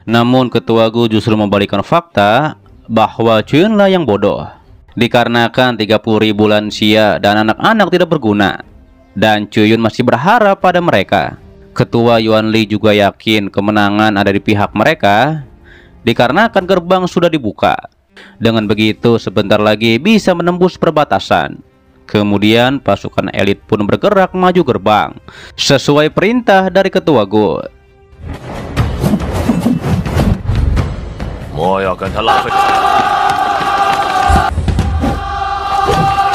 Namun Ketua Gu justru membalikkan fakta bahwa Chuyunlah yang bodoh, dikarenakan 30.000 lansia dan anak-anak tidak berguna, dan Chuyun masih berharap pada mereka. Ketua Yuan Li juga yakin kemenangan ada di pihak mereka, dikarenakan gerbang sudah dibuka. Dengan begitu sebentar lagi bisa menembus perbatasan. Kemudian pasukan elit pun bergerak maju gerbang sesuai perintah dari Ketua Gu.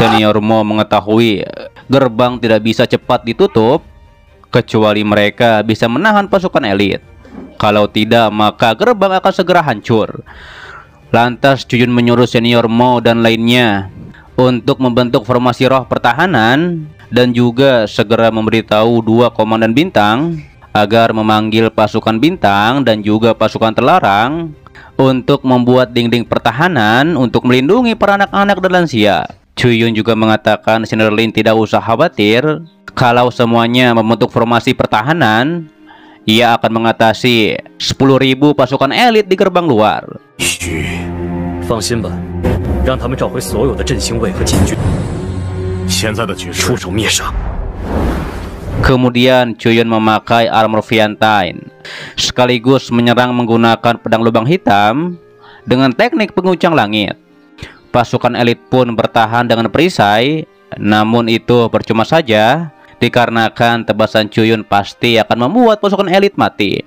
Senior Mo mengetahui gerbang tidak bisa cepat ditutup kecuali mereka bisa menahan pasukan elit. Kalau tidak, maka gerbang akan segera hancur. Lantas Chuyun menyuruh Senior Mo dan lainnya untuk membentuk formasi roh pertahanan dan juga segera memberitahu 2 komandan bintang agar memanggil pasukan bintang dan juga pasukan terlarang untuk membuat dinding pertahanan untuk melindungi para anak-anak dan lansia. Chuyun juga mengatakan Senior Lin tidak usah khawatir. Kalau semuanya membentuk formasi pertahanan, ia akan mengatasi 10.000 pasukan elit di gerbang luar. Kemudian Chuyun memakai armor Viantine sekaligus menyerang menggunakan pedang lubang hitam dengan teknik pengucang langit. Pasukan elit pun bertahan dengan perisai, namun itu percuma saja dikarenakan tebasan Chuyun pasti akan membuat pasukan elit mati.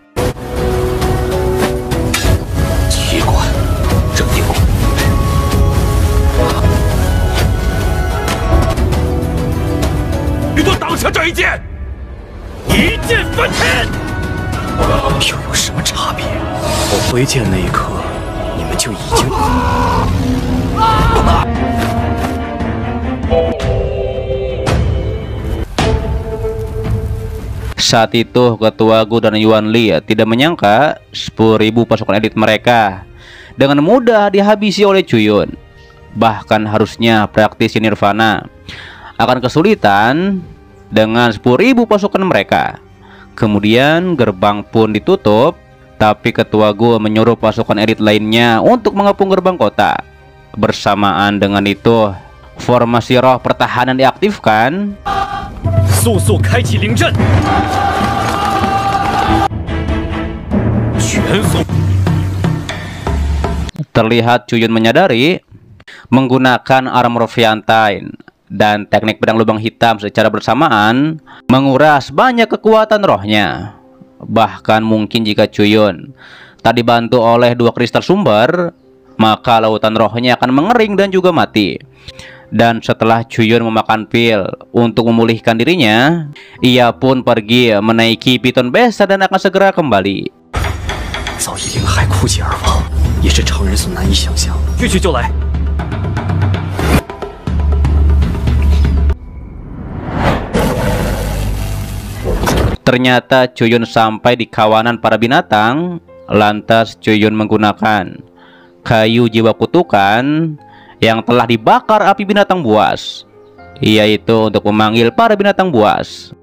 Saat itu Ketua Gu dan Yuan Li tidak menyangka 10.000 pasukan elit mereka dengan mudah dihabisi oleh Chuyun. Bahkan harusnya praktisi Nirvana akan kesulitan dengan 10.000 pasukan mereka. Kemudian gerbang pun ditutup, tapi Ketua Gu menyuruh pasukan elit lainnya untuk mengepung gerbang kota. Bersamaan dengan itu, formasi roh pertahanan diaktifkan. Terlihat Chuyun menyadari menggunakan armor Viantine dan teknik pedang lubang hitam secara bersamaan menguras banyak kekuatan rohnya. Bahkan mungkin jika Chuyun tak dibantu oleh 2 kristal sumber, maka lautan rohnya akan mengering dan juga mati. Dan setelah Chuyun memakan pil untuk memulihkan dirinya, ia pun pergi menaiki piton besar dan akan segera kembali. Ternyata Chuyun sampai di kawanan para binatang. Lantas Chuyun menggunakan kayu jiwa kutukan yang telah dibakar api binatang buas, yaitu untuk memanggil para binatang buas.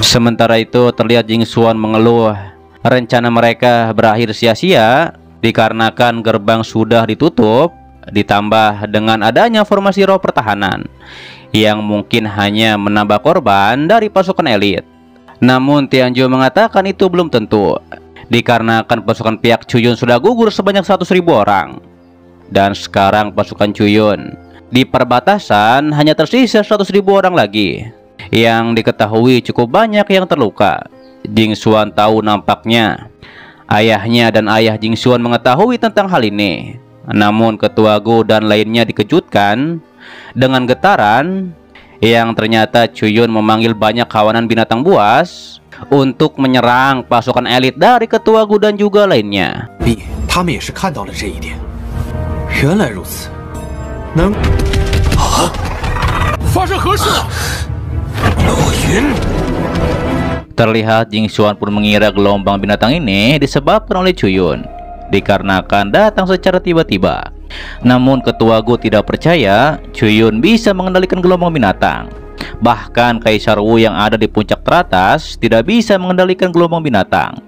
Sementara itu terlihat Jing Xuan mengeluh rencana mereka berakhir sia-sia dikarenakan gerbang sudah ditutup, ditambah dengan adanya formasi roh pertahanan yang mungkin hanya menambah korban dari pasukan elit. Namun Tianzhu mengatakan itu belum tentu, dikarenakan pasukan pihak Chuyun sudah gugur sebanyak 100.000 orang. Dan sekarang pasukan Chuyun di perbatasan hanya tersisa 100.000 orang lagi. Yang diketahui cukup banyak yang terluka. Jing Xuan tahu nampaknya ayahnya dan ayah Jing Xuan mengetahui tentang hal ini. Namun Ketua Gu dan lainnya dikejutkan dengan getaran yang ternyata Chuyun memanggil banyak kawanan binatang buas untuk menyerang pasukan elit dari Ketua Gu dan juga lainnya. Terlihat Jing Xuan pun mengira gelombang binatang ini disebabkan oleh Cuyun, dikarenakan datang secara tiba-tiba. Namun Ketua Gu tidak percaya Cuyun bisa mengendalikan gelombang binatang. Bahkan Kaisar Wu yang ada di puncak teratas tidak bisa mengendalikan gelombang binatang.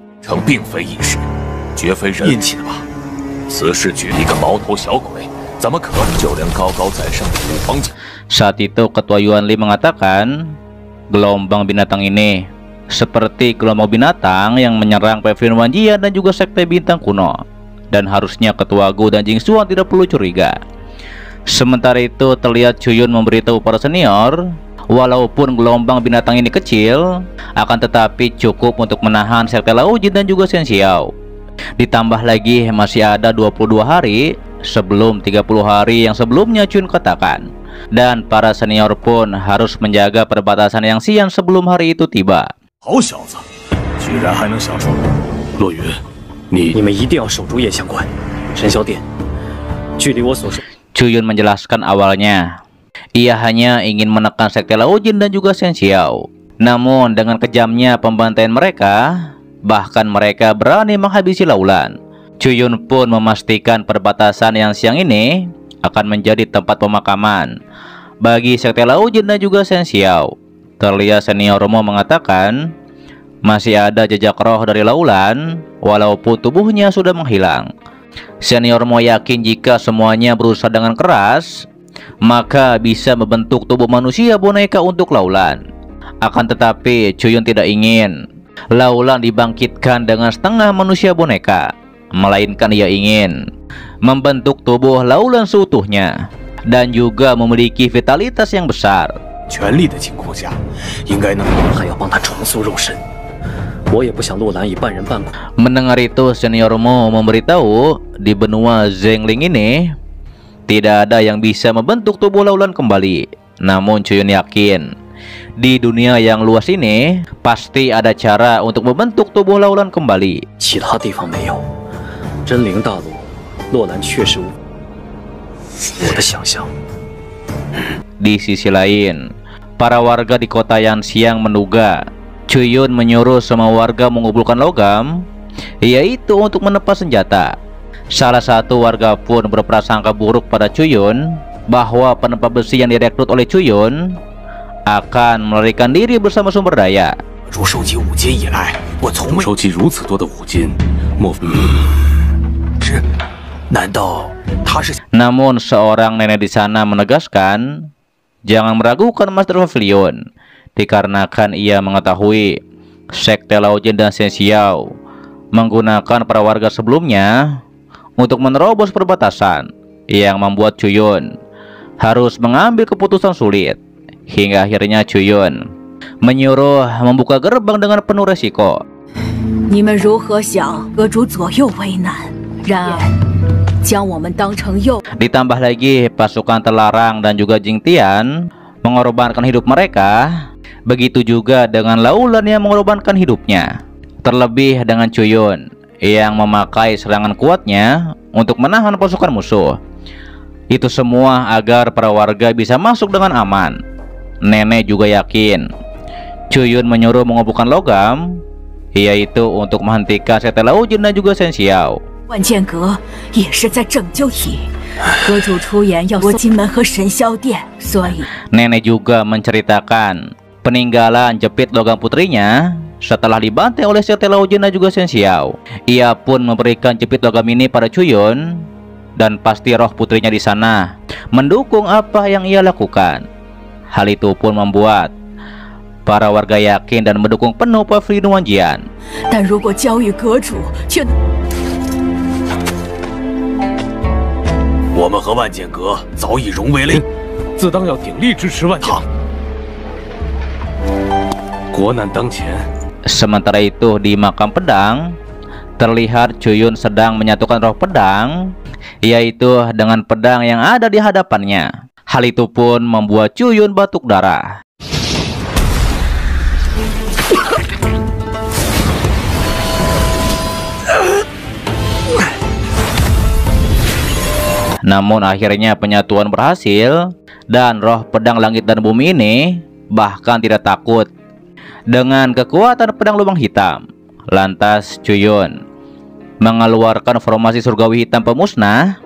Saat itu Ketua Yuan Li mengatakan, gelombang binatang ini seperti gelombang binatang yang menyerang pavilion Wanjian dan juga sekte bintang kuno, dan harusnya Ketua Gu dan Jing Xuan tidak perlu curiga. Sementara itu terlihat Cuyun memberitahu para senior, walaupun gelombang binatang ini kecil, akan tetapi cukup untuk menahan sekte Lao Jin dan juga Shen Xiao. Ditambah lagi masih ada 22 hari sebelum 30 hari yang sebelumnya Cuyun katakan, dan para senior pun harus menjaga perbatasan yang siang sebelum hari itu tiba. 好小子，居然还能想出落云，你们一定要守住夜相关神霄殿，距离我所说。Cuyun menjelaskan awalnya, ia hanya ingin menekan sekte Lao Jin dan juga Shen Xiao. Namun dengan kejamnya pembantaian mereka, bahkan mereka berani menghabisi Laulan. Cuyun pun memastikan perbatasan yang siang ini akan menjadi tempat pemakaman bagi sekte Lao Jin dan juga Shen Xiao. Terlihat senior Romo mengatakan masih ada jejak roh dari Laulan walaupun tubuhnya sudah menghilang. Senior Romo yakin jika semuanya berusaha dengan keras, maka bisa membentuk tubuh manusia boneka untuk Laulan. Akan tetapi Cuyun tidak ingin Laulan dibangkitkan dengan setengah manusia boneka, melainkan ia ingin membentuk tubuh Laulan seutuhnya dan juga memiliki vitalitas yang besar. 全力的情况下，应该能还要帮他重塑肉身。我也不想洛兰以半人半鬼。 Mendengar itu, senior Mo memberitahu di benua Zhengling ini tidak ada yang bisa membentuk tubuh Laulan kembali. Namun Cuyun yakin di dunia yang luas ini pasti ada cara untuk membentuk tubuh Laulan kembali. 其他地方没有，真灵大陆，洛兰确实无我的想象。 Di sisi lain, para warga di kota Yanxiang menduga Cuyun menyuruh semua warga mengumpulkan logam, yaitu untuk menepas senjata. Salah satu warga pun berprasangka buruk pada Cuyun bahwa penempa besi yang direkrut oleh Cuyun akan melarikan diri bersama sumber daya. 入收集五金以来，我从未收集如此多的五金，莫非是？难道他是？ Namun seorang nenek di sana menegaskan, jangan meragukan Master Pavilion, dikarenakan ia mengetahui sekte Lao Jin dan Shen Xiao menggunakan para warga sebelumnya untuk menerobos perbatasan, yang membuat Cuyun harus mengambil keputusan sulit. Hingga akhirnya Cuyun menyuruh membuka gerbang dengan penuh resiko. 你们如何想阁主左右为难？然而将我们当成诱。 Ditambah lagi pasukan terlarang dan juga Jing Tian mengorbankan hidup mereka. Begitu juga dengan Laulan yang mengorbankan hidupnya. Terlebih dengan Cuyun yang memakai serangan kuatnya untuk menahan pasukan musuh. Itu semua agar para warga bisa masuk dengan aman. Nenek juga yakin Cuyun menyuruh mengumpulkan logam, yaitu untuk menghentikan sekte Lao Jin dan juga Shen Xiao. 万剑阁也是在拯救你，阁主出言要夺金门和神霄殿，所以 Nenek juga menceritakan peninggalan jepit logam putrinya setelah dibantai oleh sekte Lao Jin dan juga Shen Xiao. Ia pun memberikan jepit logam ini pada Cuyun, dan pasti roh putrinya di sana mendukung apa yang ia lakukan. Hal itu pun membuat para warga yakin dan mendukung penuh Pavilion Wanjian. 但如果交予阁主，却 我们和万剑阁早已融为了一，自当要鼎力支持万剑。国难当前， Sementara itu di makam pedang terlihat Cuyun sedang menyatukan roh pedang, yaitu dengan pedang yang ada di hadapannya. Hal itu pun membuat Cuyun batuk darah. Namun akhirnya penyatuan berhasil, dan roh pedang langit dan bumi ini bahkan tidak takut dengan kekuatan pedang lubang hitam. Lantas Cuyun mengeluarkan formasi surgawi hitam pemusnah,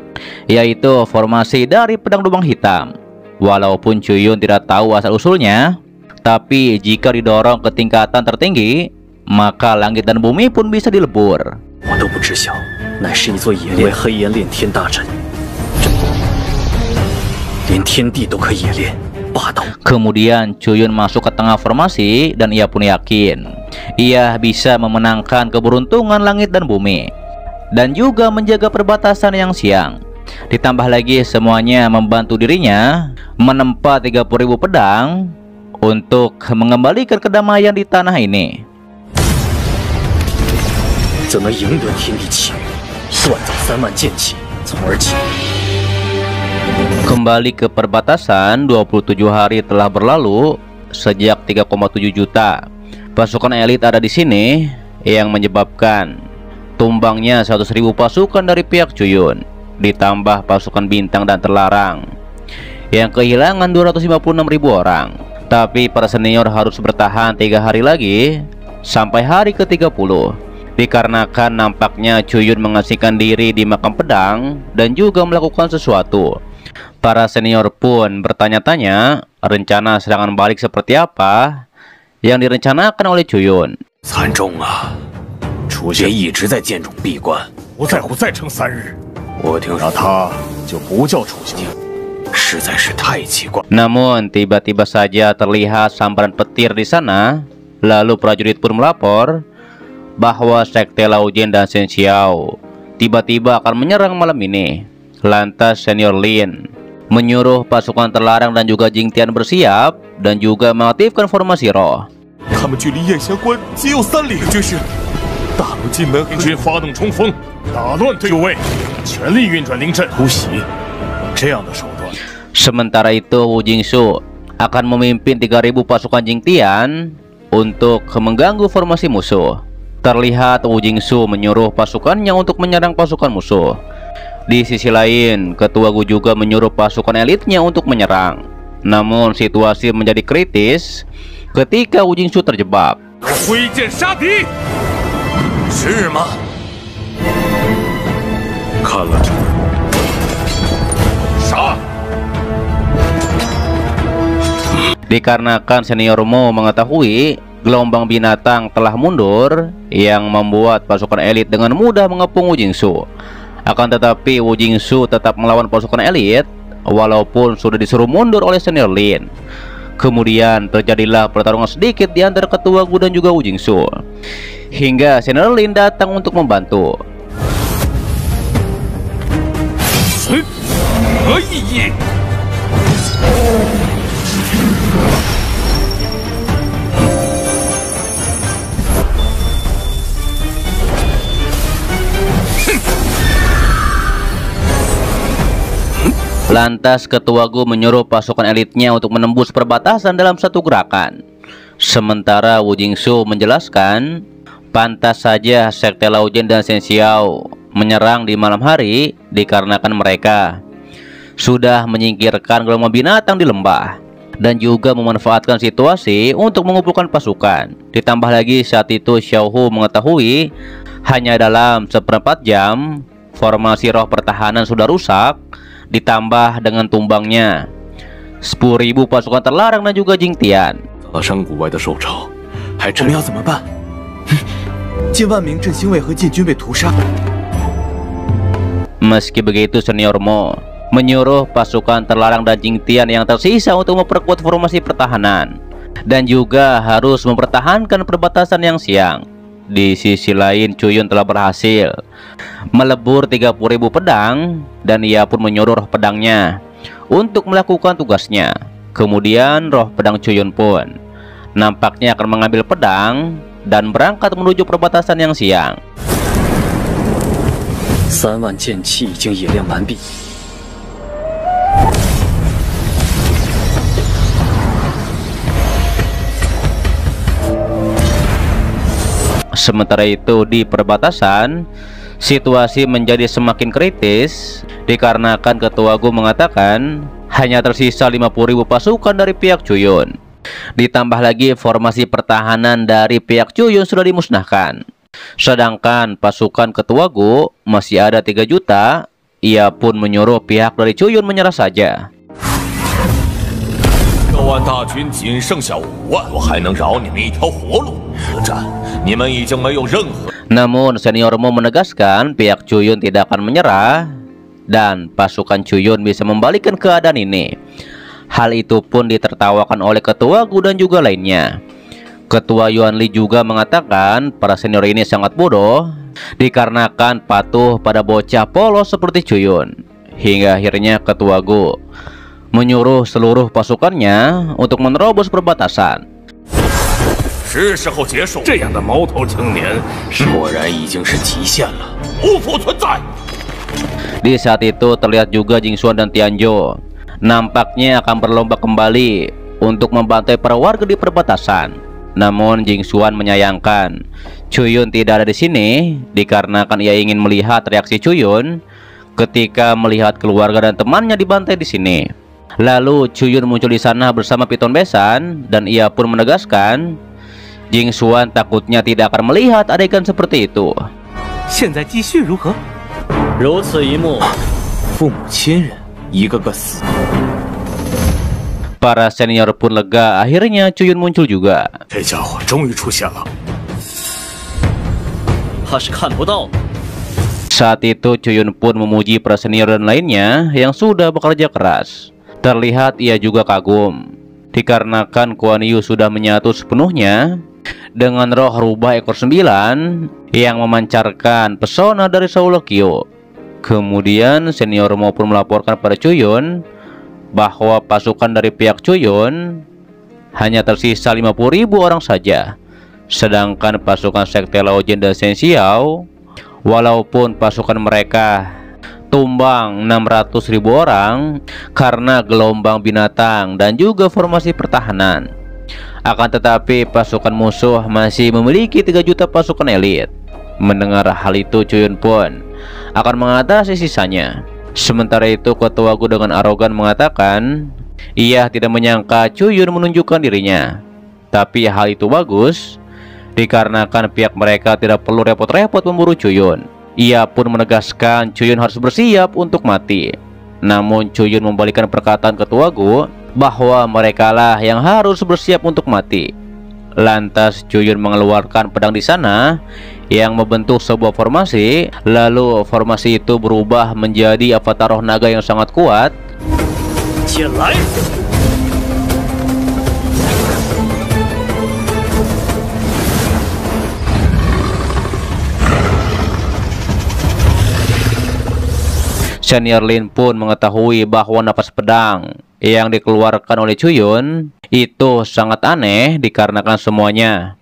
yaitu formasi dari pedang lubang hitam. Walaupun Cuyun tidak tahu asal-usulnya, tapi jika didorong ke tingkatan tertinggi, maka langit dan bumi pun bisa dilebur. Kemudian Cuyun masuk ke tengah formasi dan ia pun yakin ia bisa memenangkan keberuntungan langit dan bumi dan juga menjaga perbatasan yang siang. Ditambah lagi semuanya membantu dirinya menempa 30.000 pedang untuk mengembalikan kedamaian di tanah ini. Kembali ke perbatasan, 27 hari telah berlalu sejak 3,7 juta pasukan elit ada di sini, yang menyebabkan tumbangnya 100.000 pasukan dari pihak Cuyun, ditambah pasukan bintang dan terlarang yang kehilangan 256.000 orang. Tapi para senior harus bertahan 3 hari lagi sampai hari ke-30, dikarenakan nampaknya Cuyun mengasingkan diri di makam pedang dan juga melakukan sesuatu. Para senior pun bertanya-tanya rencana serangan balik seperti apa yang direncanakan oleh Cuyun. Namun tiba-tiba saja terlihat sambaran petir di sana. Lalu prajurit pun melapor bahwa Sekte Lao Jian dan Shen Xiao tiba-tiba akan menyerang malam ini. Lantas Senior Lin menyuruh pasukan terlarang dan juga Jing Tian bersiap dan juga mengaktifkan formasi roh. Sementara itu Wu Jingsu akan memimpin 3.000 pasukan Jing Tian untuk mengganggu formasi musuh. Terlihat Wu Jingsu menyuruh pasukannya untuk menyerang pasukan musuh. Di sisi lain, Ketua Gu juga menyuruh pasukan elitnya untuk menyerang. Namun situasi menjadi kritis ketika Wu Jingsu terjebak. Dikarenakan Senior Mo mengetahui gelombang binatang telah mundur, yang membuat pasukan elit dengan mudah mengepung Wu Jingsu. Akan tetapi Wu Jingsu tetap melawan pasukan elit walaupun sudah disuruh mundur oleh Senior Lin. Kemudian terjadilah pertarungan sedikit di antara Ketua Gu dan juga Wu Jingsu, hingga Senior Lin datang untuk membantu. Lantas Ketua Gu menyuruh pasukan elitnya untuk menembus perbatasan dalam satu gerakan. Sementara Wu Jingsu menjelaskan, pantas saja Sekte Lao Jian dan Shen Xiao menyerang di malam hari dikarenakan mereka sudah menyingkirkan gelombang binatang di lembah dan juga memanfaatkan situasi untuk mengumpulkan pasukan. Ditambah lagi saat itu Xiao Hu mengetahui hanya dalam seperempat jam formasi roh pertahanan sudah rusak, ditambah dengan tumbangnya 10.000 pasukan terlarang dan juga Jing Tian. Meski begitu Senior Mo menyuruh pasukan terlarang dan Jing Tian yang tersisa untuk memperkuat formasi pertahanan dan juga harus mempertahankan perbatasan yang siang. Di sisi lain Cuyun telah berhasil melebur 30.000 pedang dan ia pun menyuruh roh pedangnya untuk melakukan tugasnya. Kemudian roh pedang Cuyun pun nampaknya akan mengambil pedang dan berangkat menuju perbatasan yang siang. 3万剑气已经冶炼完毕。 Sementara itu di perbatasan situasi menjadi semakin kritis dikarenakan Ketua Gu mengatakan hanya tersisa 50.000 pasukan dari pihak Cuyun. Ditambah lagi formasi pertahanan dari pihak Chuyun sudah dimusnahkan. Sedangkan pasukan Ketua Gu masih ada 3 juta. Ia pun menyuruh pihak dari Chuyun menyerah saja. 6万大军仅剩下5万，我还能饶你们一条活路。此战你们已经没有任何。 Namun Senior Mo menegaskan pihak Chuyun tidak akan menyerah dan pasukan Chuyun bisa membalikkan keadaan ini. Hal itu pun ditertawakan oleh Ketua Gu dan juga lainnya. Ketua Yuan Li juga mengatakan para senior ini sangat bodoh dikarenakan patuh pada bocah polos seperti Chuyun. Hingga akhirnya Ketua Gu menyuruh seluruh pasukannya untuk menerobos perbatasan. 是时候结束。这样的毛头青年，果然已经是极限了，无所存在。 Di saat itu terlihat juga Jingxuan dan Tianzhou nampaknya akan berlomba kembali untuk membantai para warga di perbatasan. Namun Jingxuan menyayangkan Chuyun tidak ada di sini dikarenakan ia ingin melihat reaksi Chuyun ketika melihat keluarga dan temannya dibantai di sini. Lalu Chuyun muncul di sana bersama Piton Besan dan ia pun menegaskan Jingxuan takutnya tidak akan melihat adegan seperti itu. 现在继续如何？如此一幕，父母亲人一个个死。 Para senior pun lega, akhirnya Chuyun muncul juga. 这家伙终于出现了。他是看不到。 Saat itu Chuyun pun memuji para senior dan lainnya yang sudah bekerja keras. Terlihat ia juga kagum dikarenakan Kuan Yu sudah menyatu sepenuhnya dengan roh rubah ekor 9 yang memancarkan pesona dari Saulo Kyo. Kemudian Senior Mo pun melaporkan pada Chuyun bahwa pasukan dari pihak Chuyun hanya tersisa 50.000 orang saja. Sedangkan pasukan Sekte Laojian dan Shen Xiao, walaupun pasukan mereka tumbang 600.000 orang karena gelombang binatang dan juga formasi pertahanan, akan tetapi pasukan musuh masih memiliki 3 juta pasukan elit. Mendengar hal itu Chuyun pun akan mengatasi sisanya. Sementara itu Ketua Gu dengan arogan mengatakan ia tidak menyangka Chuyun menunjukkan dirinya. Tapi hal itu bagus dikarenakan pihak mereka tidak perlu repot-repot memburu Chuyun. Ia pun menegaskan Chuyun harus bersiap untuk mati. Namun Chuyun membalikkan perkataan Ketua Gu bahwa merekalah yang harus bersiap untuk mati. Lantas Chuyun mengeluarkan pedang di sana yang membentuk sebuah formasi. Lalu formasi itu berubah menjadi avatar roh naga yang sangat kuat. Senior Lin pun mengetahui bahwa napas pedang yang dikeluarkan oleh Chuyun itu sangat aneh dikarenakan semuanya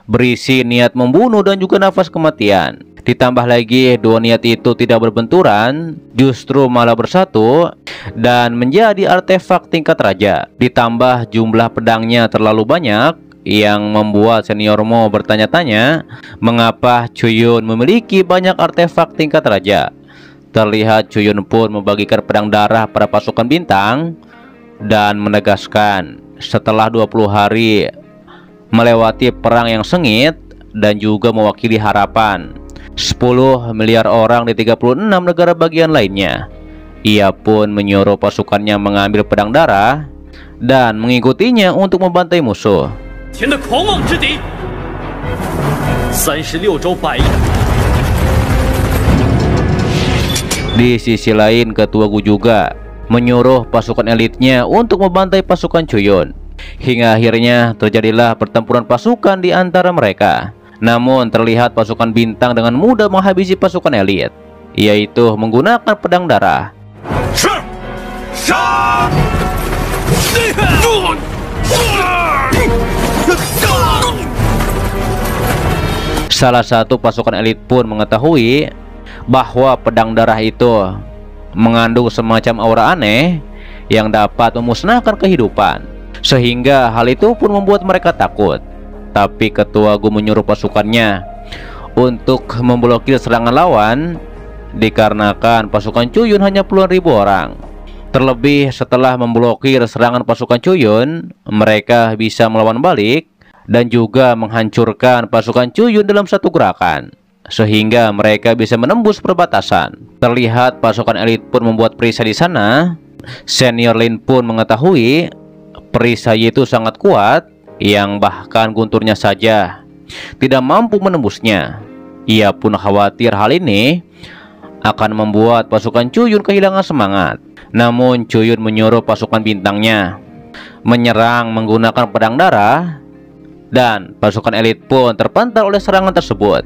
berisi niat membunuh dan juga nafas kematian. Ditambah lagi dua niat itu tidak berbenturan, justru malah bersatu dan menjadi artefak tingkat raja. Ditambah jumlah pedangnya terlalu banyak yang membuat Senior Mo bertanya-tanya mengapa Chuyun memiliki banyak artefak tingkat raja. Terlihat Chuyun pun membagikan pedang darah pada pasukan bintang dan menegaskan setelah 20 hari melewati perang yang sengit dan juga mewakili harapan 10 miliar orang di 36 negara bagian lainnya, ia pun menyuruh pasukannya mengambil pedang darah dan mengikutinya untuk membantai musuh. 36州百亿。 Di sisi lain Ketua Gu juga menyuruh pasukan elitnya untuk membantai pasukan Chuyun. Hingga akhirnya terjadilah pertempuran pasukan di antara mereka. Namun terlihat pasukan bintang dengan mudah menghabisi pasukan elit, yaitu menggunakan pedang darah. Salah satu pasukan elit pun mengetahui bahwa pedang darah itu mengandung semacam aura aneh yang dapat memusnahkan kehidupan, sehingga hal itu pun membuat mereka takut. Tapi Ketua Gu menyuruh pasukannya untuk memblokir serangan lawan dikarenakan pasukan Chuyun hanya puluhan ribu orang. Terlebih setelah memblokir serangan pasukan Chuyun, mereka bisa melawan balik dan juga menghancurkan pasukan Chuyun dalam satu gerakan, sehingga mereka bisa menembus perbatasan. Terlihat pasukan elit pun membuat perisai di sana. Senior Lin pun mengetahui perisai itu sangat kuat, yang bahkan gunturnya saja tidak mampu menembusnya. Ia pun khawatir hal ini akan membuat pasukan Chuyun kehilangan semangat. Namun Chuyun menyuruh pasukan bintangnya menyerang menggunakan pedang darah, dan pasukan elit pun terpental oleh serangan tersebut.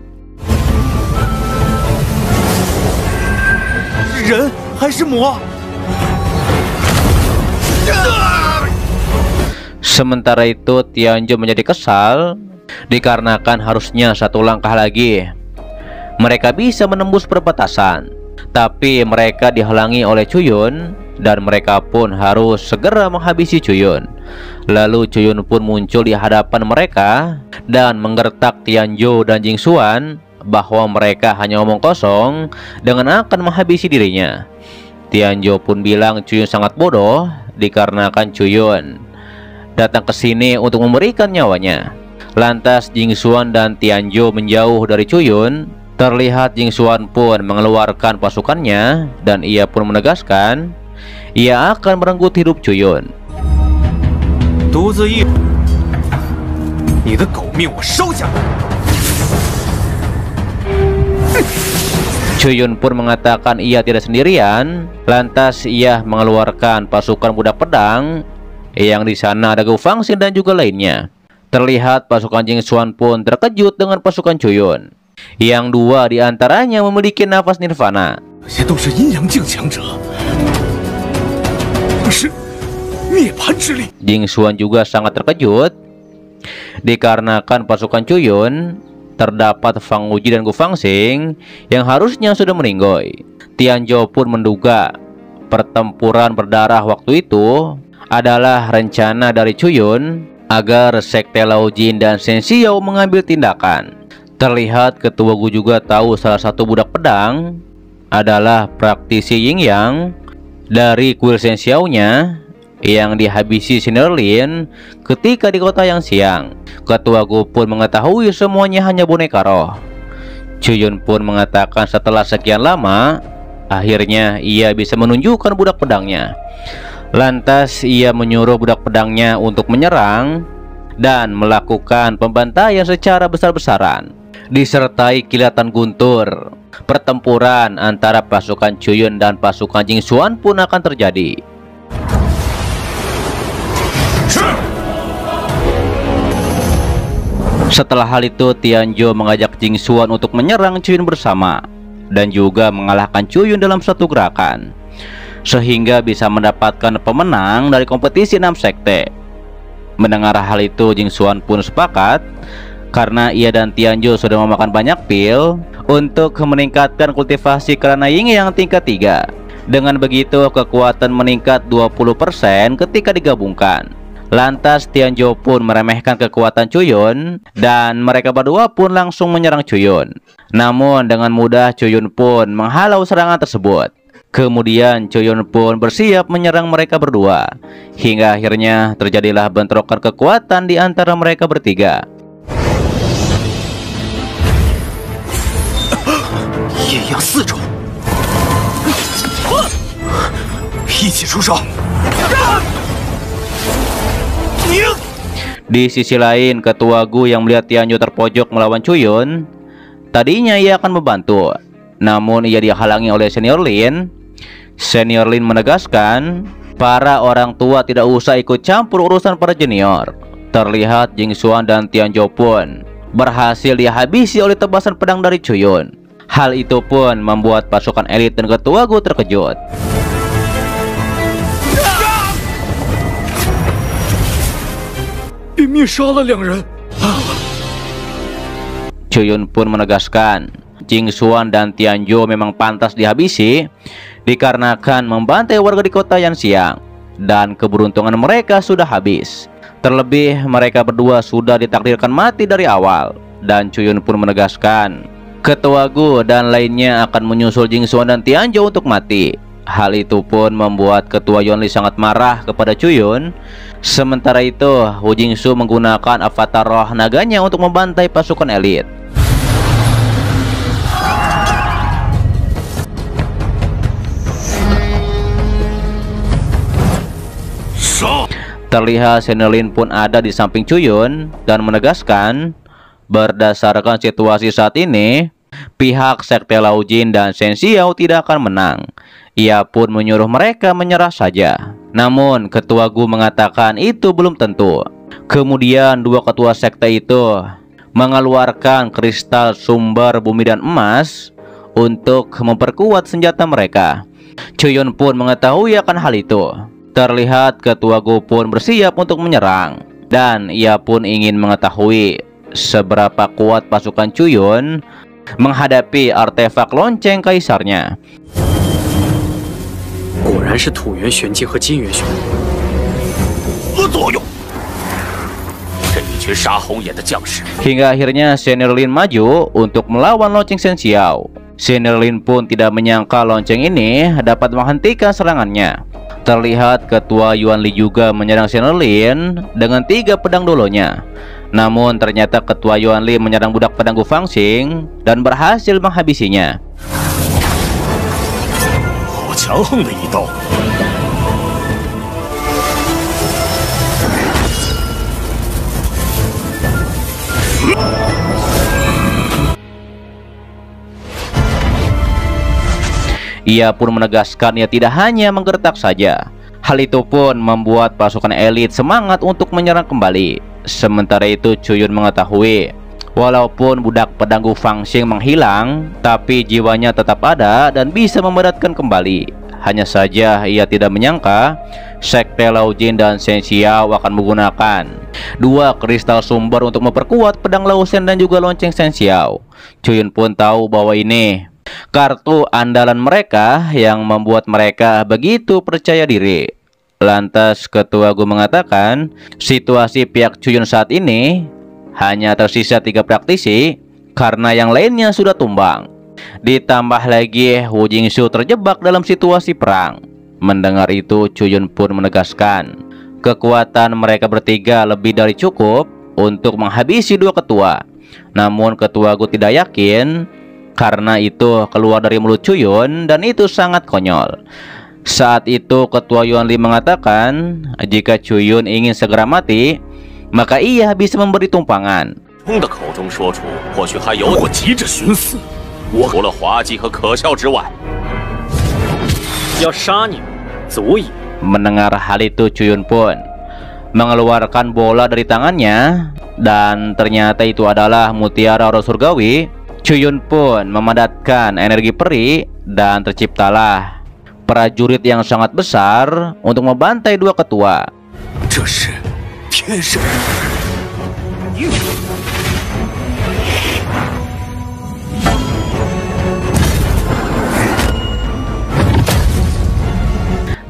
Ren还是魔？ Sementara itu Tianzhou menjadi kesal dikarenakan harusnya satu langkah lagi mereka bisa menembus perbatasan, tapi mereka dihalangi oleh Chuyun dan mereka pun harus segera menghabisi Chuyun. Lalu Chuyun pun muncul di hadapan mereka dan menggertak Tianzhou dan Jingxuan bahwa mereka hanya omong kosong dengan akan menghabisi dirinya. Tianzhou pun bilang Chuyun sangat bodoh dikarenakan Chuyun datang ke sini untuk memberikan nyawanya. Lantas Jingxuan dan Tianzhou menjauh dari Chuyun. Terlihat Jingxuan pun mengeluarkan pasukannya dan ia pun menegaskan ia akan merenggut hidup Chuyun. Chuyun pun mengatakan ia tidak sendirian. Lantas ia mengeluarkan pasukan budak pedang yang di sana ada Gu Fangxing dan juga lainnya. Terlihat pasukan Jingxuan pun terkejut dengan pasukan Chuyun. Yang dua di antaranya memiliki nafas nirvana. Jingxuan juga sangat terkejut dikarenakan pasukan Chuyun terdapat Fang Wuji dan Gu Fangxing yang harusnya sudah meninggoy. Tianzhou pun menduga pertempuran berdarah waktu itu adalah rencana dari Chuyun agar Sekte Lao Jin dan Shen Xiao mengambil tindakan. Terlihat Ketua Gu juga tahu salah satu budak pedang adalah praktisi Yin Yang dari kuil Shen Xiao-nya yang dihabisi Senior Lin ketika di kota yang siang. Ketua Gu pun mengetahui semuanya hanya boneka roh. Chuyun pun mengatakan setelah sekian lama akhirnya ia bisa menunjukkan budak pedangnya. Lantas ia menyuruh budak pedangnya untuk menyerang dan melakukan pembantaian secara besar-besaran disertai kilatan guntur. Pertempuran antara pasukan Chuyun dan pasukan Jingxuan pun akan terjadi. Setelah hal itu Tianzhou mengajak Jingxuan untuk menyerang Chuyun bersama dan juga mengalahkan Chuyun dalam satu gerakan, sehingga bisa mendapatkan pemenang dari kompetisi 6 sekte. Mendengar hal itu Jingxuan pun sepakat karena ia dan Tianzhou sudah memakan banyak pil untuk meningkatkan kultivasi Karana Ying yang tingkat 3. Dengan begitu kekuatan meningkat 20% ketika digabungkan. Lantas Tianzhou pun meremehkan kekuatan Chuyun dan mereka berdua pun langsung menyerang Chuyun. Namun dengan mudah Chuyun pun menghalau serangan tersebut. Kemudian Chuyun pun bersiap menyerang mereka berdua, hingga akhirnya terjadilah bentrokan kekuatan di antara mereka bertiga. Di sisi lain, Ketua Gu yang melihat Tianzhou terpojok melawan Chuyun, tadinya ia akan membantu, namun ia dihalangi oleh Senior Lin. Senior Lin menegaskan para orang tua tidak usah ikut campur urusan para junior. Terlihat Jingxuan dan Tianzhou pun berhasil dihabisi oleh tebasan pedang dari Chuyun. Hal itu pun membuat pasukan elit dan Ketua Gu terkejut. Chuyun pun menegaskan Jingxuan dan Tianzhou memang pantas dihabisi dikarenakan membantai warga di kota yang siang dan keberuntungan mereka sudah habis. Terlebih mereka berdua sudah ditakdirkan mati dari awal. Dan Chuyun pun menegaskan Ketua Gu dan lainnya akan menyusul Jingxuan dan Tianzhou untuk mati. Hal itu pun membuat Ketua Yuanli sangat marah kepada Chuyun. Sementara itu, Hu Jingsu menggunakan avatar roh naganya untuk membantai pasukan elit. Terlihat Senior Lin pun ada di samping Chuyun dan menegaskan, berdasarkan situasi saat ini, pihak Sekte Lao Jin dan Shen Xiao tidak akan menang. Ia pun menyuruh mereka menyerah saja. Namun Ketua Gu mengatakan itu belum tentu. Kemudian dua ketua sekte itu mengeluarkan kristal sumber bumi dan emas untuk memperkuat senjata mereka. Chuyun pun mengetahui akan hal itu. Terlihat Ketua Gu pun bersiap untuk menyerang, dan ia pun ingin mengetahui seberapa kuat pasukan Chuyun menghadapi artefak lonceng kaisarnya. Hingga akhirnya Senior Lin maju untuk melawan lonceng Shen Xiao. Senior Lin pun tidak menyangka lonceng ini dapat menghentikan serangannya. Terlihat Ketua Yuanli juga menyerang Senior Lin dengan 3 pedang dolonya. Namun ternyata Ketua Yuanli menyerang budak pedang Gu Fangxing dan berhasil menghabisinya. Ia pun menegaskan ia tidak hanya menggertak saja. Hal itu pun membuat pasukan elit semangat untuk menyerang kembali. Sementara itu Chuyun mengetahui, walaupun budak pedang Gu Fangxing menghilang, tapi jiwanya tetap ada dan bisa memberatkan kembali. Hanya saja ia tidak menyangka Sekte Lao Jin dan Shen Xiao akan menggunakan 2 kristal sumber untuk memperkuat pedang Lao Shen dan juga lonceng Shen Xiao. Chuyun pun tahu bahwa ini kartu andalan mereka yang membuat mereka begitu percaya diri. Lantas Ketua Gu mengatakan, situasi pihak Chuyun saat ini hanya tersisa 3 praktisi karena yang lainnya sudah tumbang. Ditambah lagi Hu Jingsu terjebak dalam situasi perang. Mendengar itu Chuyun pun menegaskan, kekuatan mereka bertiga lebih dari cukup untuk menghabisi 2 ketua. Namun Ketua Gu tidak yakin, karena itu keluar dari mulut Chuyun dan itu sangat konyol. Saat itu Ketua Yuanli mengatakan, jika Chuyun ingin segera mati, maka ia bisa memberi tumpangan. Mendengar hal itu Chuyun pun mengeluarkan bola dari tangannya, dan ternyata itu adalah mutiara roh surgawi. Chuyun pun memadatkan energi peri dan terciptalah prajurit yang sangat besar untuk membantai 2 ketua.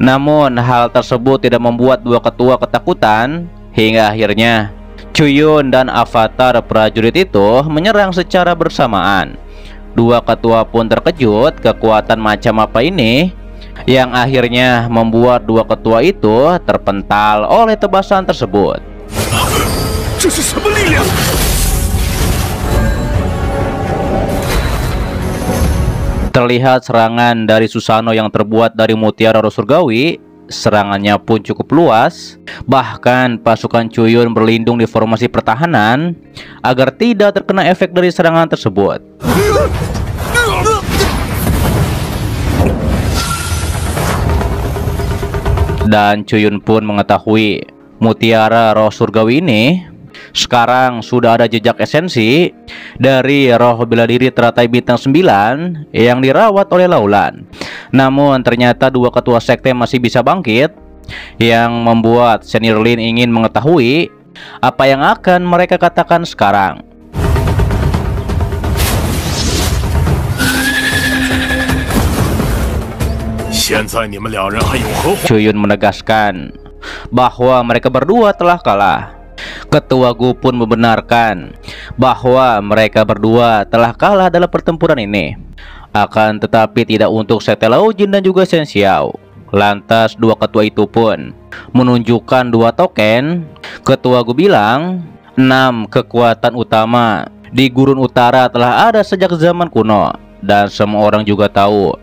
Namun hal tersebut tidak membuat 2 ketua ketakutan. Hingga akhirnya Chuyun dan avatar prajurit itu menyerang secara bersamaan. 2 ketua pun terkejut kekuatan macam apa ini, yang akhirnya membuat 2 ketua itu terpental oleh tebasan tersebut. Terlihat serangan dari Susanoo yang terbuat dari mutiara roh surgawi. Serangannya pun cukup luas. Bahkan pasukan Chuyun berlindung di formasi pertahanan agar tidak terkena efek dari serangan tersebut. Dan Chuyun pun mengetahui mutiara roh surgawi ini sekarang sudah ada jejak esensi dari roh bela diri teratai bintang 9 yang dirawat oleh Laulan. Namun ternyata 2 ketua sekte masih bisa bangkit, yang membuat Senior Lin ingin mengetahui apa yang akan mereka katakan sekarang. Chuyun menegaskan bahwa mereka berdua telah kalah. Ketua Gu pun membenarkan bahwa mereka berdua telah kalah dalam pertempuran ini. Akan tetapi tidak untuk Sekte Laojin dan juga Shen Xiao. Lantas dua ketua itu pun menunjukkan dua token. Ketua Gu bilang, 6 kekuatan utama di Gurun Utara telah ada sejak zaman kuno. Dan semua orang juga tahu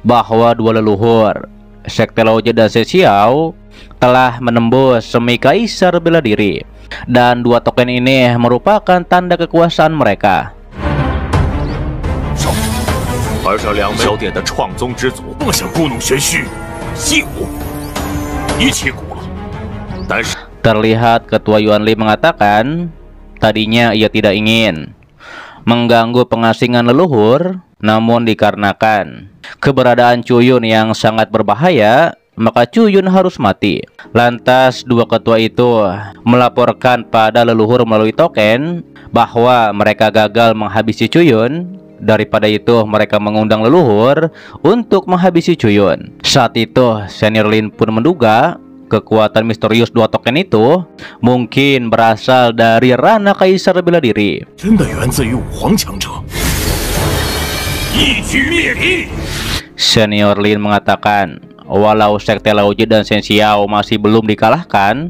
bahwa dua leluhur Sekte Laojin dan Shen Xiao telah menembus semi kaisar bela diri. Dan dua token ini merupakan tanda kekuasaan mereka. 而这两位萧殿的创宗之祖，妄想故弄玄虚，息鼓，一起鼓了。但是 Terlihat Ketua Yuan Li mengatakan tadinya ia tidak ingin mengganggu pengasingan leluhur, namun dikarenakan keberadaan Cuyun yang sangat berbahaya, maka Cuyun harus mati. Lantas dua ketua itu melaporkan pada leluhur melalui token bahwa mereka gagal menghabisi Cuyun. Daripada itu mereka mengundang leluhur untuk menghabisi Cuyun. Saat itu Senior Lin pun menduga kekuatan misterius dua token itu mungkin berasal dari Rana Kaisar Bela Diri. Senior Lin mengatakan walau Sekte Laojin dan Shen Xiao masih belum dikalahkan,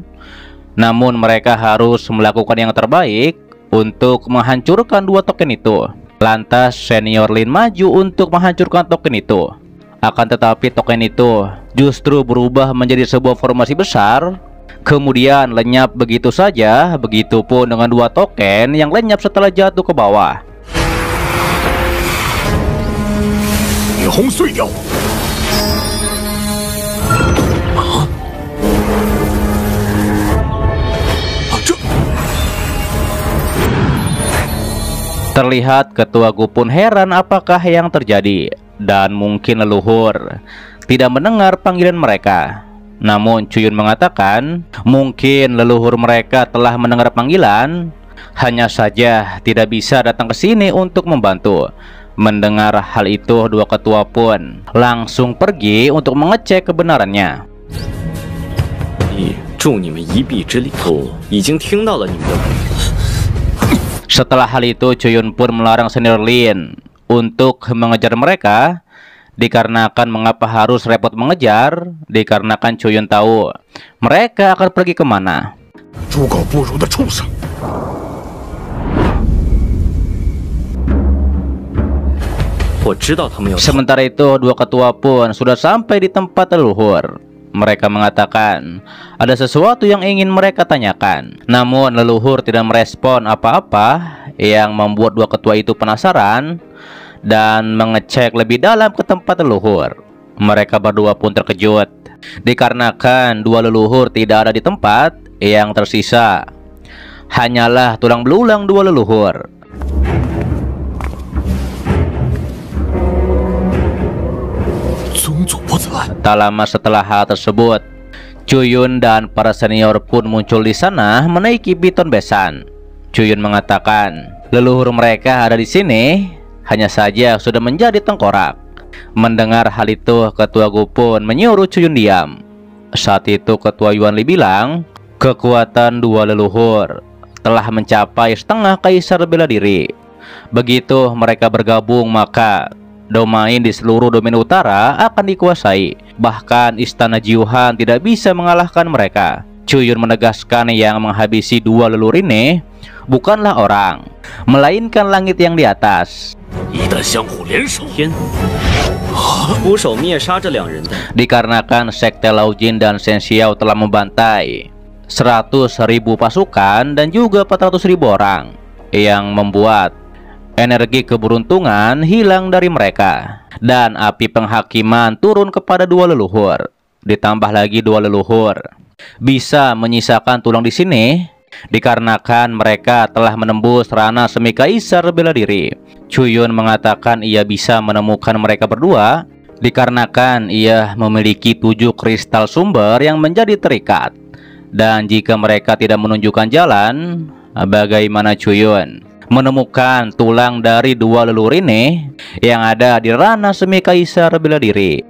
namun mereka harus melakukan yang terbaik untuk menghancurkan dua token itu. Lantas Senior Lin maju untuk menghancurkan token itu. Akan tetapi token itu justru berubah menjadi sebuah formasi besar, kemudian lenyap begitu saja. Begitupun dengan dua token yang lenyap setelah jatuh ke bawah. Terlihat Ketua Gu pun heran apakah yang terjadi, dan mungkin leluhur tidak mendengar panggilan mereka. Namun Cuyun mengatakan mungkin leluhur mereka telah mendengar panggilan, hanya saja tidak bisa datang ke sini untuk membantu. Mendengar hal itu, dua ketua pun langsung pergi untuk mengecek kebenarannya. Setelah hal itu, Cuyun pun melarang Senior Lin untuk mengejar mereka. Dikarenakan mengapa harus repot mengejar? Dikarenakan Cuyun tahu mereka akan pergi kemana. Sementara itu, dua ketua pun sudah sampai di tempat leluhur. Mereka mengatakan ada sesuatu yang ingin mereka tanyakan. Namun leluhur tidak merespon apa-apa, yang membuat dua ketua itu penasaran dan mengecek lebih dalam ke tempat leluhur. Mereka berdua pun terkejut dikarenakan dua leluhur tidak ada di tempat. Yang tersisa hanyalah tulang belulang dua leluhur. Tak lama setelah hal tersebut, Cuyun dan para senior pun muncul di sana menaiki Biton Besan. Cuyun mengatakan leluhur mereka ada di sini, hanya saja sudah menjadi tengkorak. Mendengar hal itu, Ketua Gu pun menyuruh Cuyun diam. Saat itu Ketua Yuan Li bilang kekuatan dua leluhur telah mencapai setengah kaisar bela diri. Begitu mereka bergabung, maka domain di seluruh domain utara akan dikuasai. Bahkan istana Jiuhan tidak bisa mengalahkan mereka. Cuyun menegaskan yang menghabisi dua leluhur ini bukanlah orang, melainkan langit yang di atas. Dikarenakan Sekte Laojin dan Shen Xiao telah membantai 100.000 pasukan dan juga 400.000 orang, yang membuat energi keberuntungan hilang dari mereka, dan api penghakiman turun kepada dua leluhur. Ditambah lagi dua leluhur bisa menyisakan tulang di sini, dikarenakan mereka telah menembus Rana semi kaisar bela diri. Cuyun mengatakan ia bisa menemukan mereka berdua dikarenakan ia memiliki 7 kristal sumber yang menjadi terikat. Dan jika mereka tidak menunjukkan jalan, bagaimana Cuyun menemukan tulang dari dua leluhur ini yang ada di Rana semi kaisar bela diri?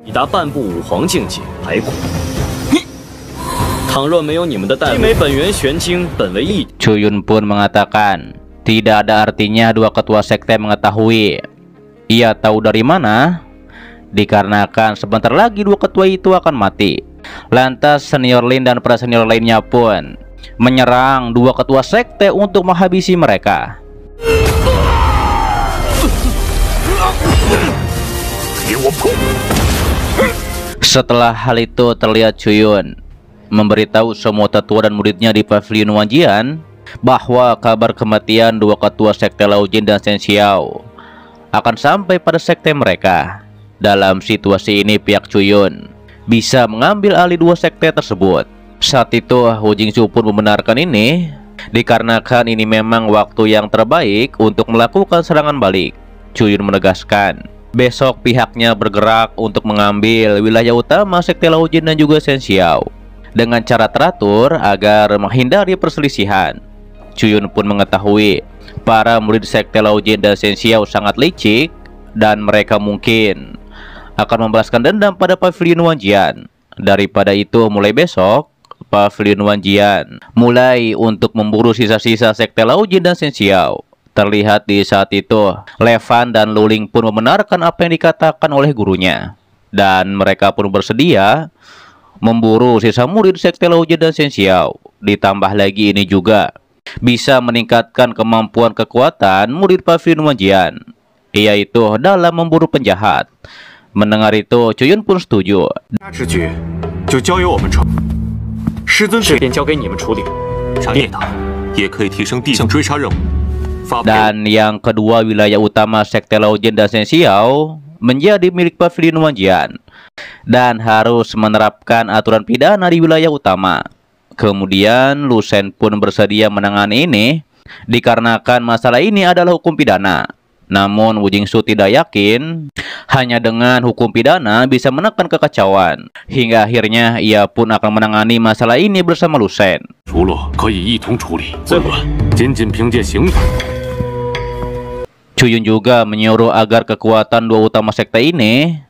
Cuyun pun mengatakan tidak ada artinya dua ketua sekte mengetahui Ia tahu dari mana? Dikarenakan sebentar lagi dua ketua itu akan mati. Lantas senior Lin dan para senior lainnya pun menyerang dua ketua sekte untuk menghabisi mereka. Setelah hal itu terlihat Chuyun memberitahu semua tetua dan muridnya di Pavilion Wanjian bahwa kabar kematian dua ketua sekte Lao Jin dan Shen Xiao akan sampai pada sekte mereka. Dalam situasi ini pihak Chuyun bisa mengambil alih dua sekte tersebut. Saat itu Hu Jingsu pun membenarkan ini, dikarenakan ini memang waktu yang terbaik untuk melakukan serangan balik. Chuyun menegaskan besok pihaknya bergerak untuk mengambil wilayah utama sekte Lao Jin dan juga Shen Xiao dengan cara teratur agar menghindari perselisihan. Chuyun pun mengetahui para murid sekte Lao Jin dan Shen Xiao sangat licik dan mereka mungkin akan membalaskan dendam pada Pavilion Wanjian. Daripada itu, mulai besok Pavilion Wanjian mulai untuk memburu sisa-sisa sekte Lao Jin dan Shen Xiao. Terlihat di saat itu Levan dan Luling pun membenarkan apa yang dikatakan oleh gurunya, dan mereka pun bersedia memburu sisa murid sekte Lao Jin dan Shen Xiao. Ditambah lagi ini juga bisa meningkatkan kemampuan kekuatan murid Pavilion Wanjian, yaitu dalam memburu penjahat. Mendengar itu, Chuyun pun setuju. Dan yang kedua, wilayah utama sekte Lao Jin dan Shen Xiao menjadi milik Pavilion Wanjian dan harus menerapkan aturan pidana di wilayah utama. Kemudian Lu Shen pun bersedia menangani ini dikarenakan masalah ini adalah hukum pidana. Namun Wu Jingsu tidak yakin hanya dengan hukum pidana bisa menekan kekacauan. Hingga akhirnya ia pun akan menangani masalah ini bersama Lu Shen. Chuyun juga menyuruh agar kekuatan dua utama sekte ini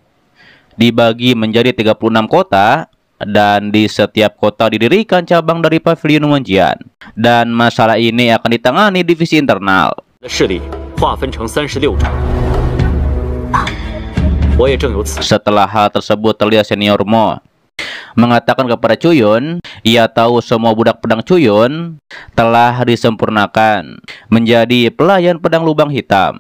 dibagi menjadi 36 kota, dan di setiap kota didirikan cabang dari Pavilion Wanjian, dan masalah ini akan ditangani divisi internal. Setelah hal tersebut terlihat senior Mo mengatakan kepada Chuyun, ia tahu semua budak pedang Chuyun telah disempurnakan menjadi pelayan pedang lubang hitam,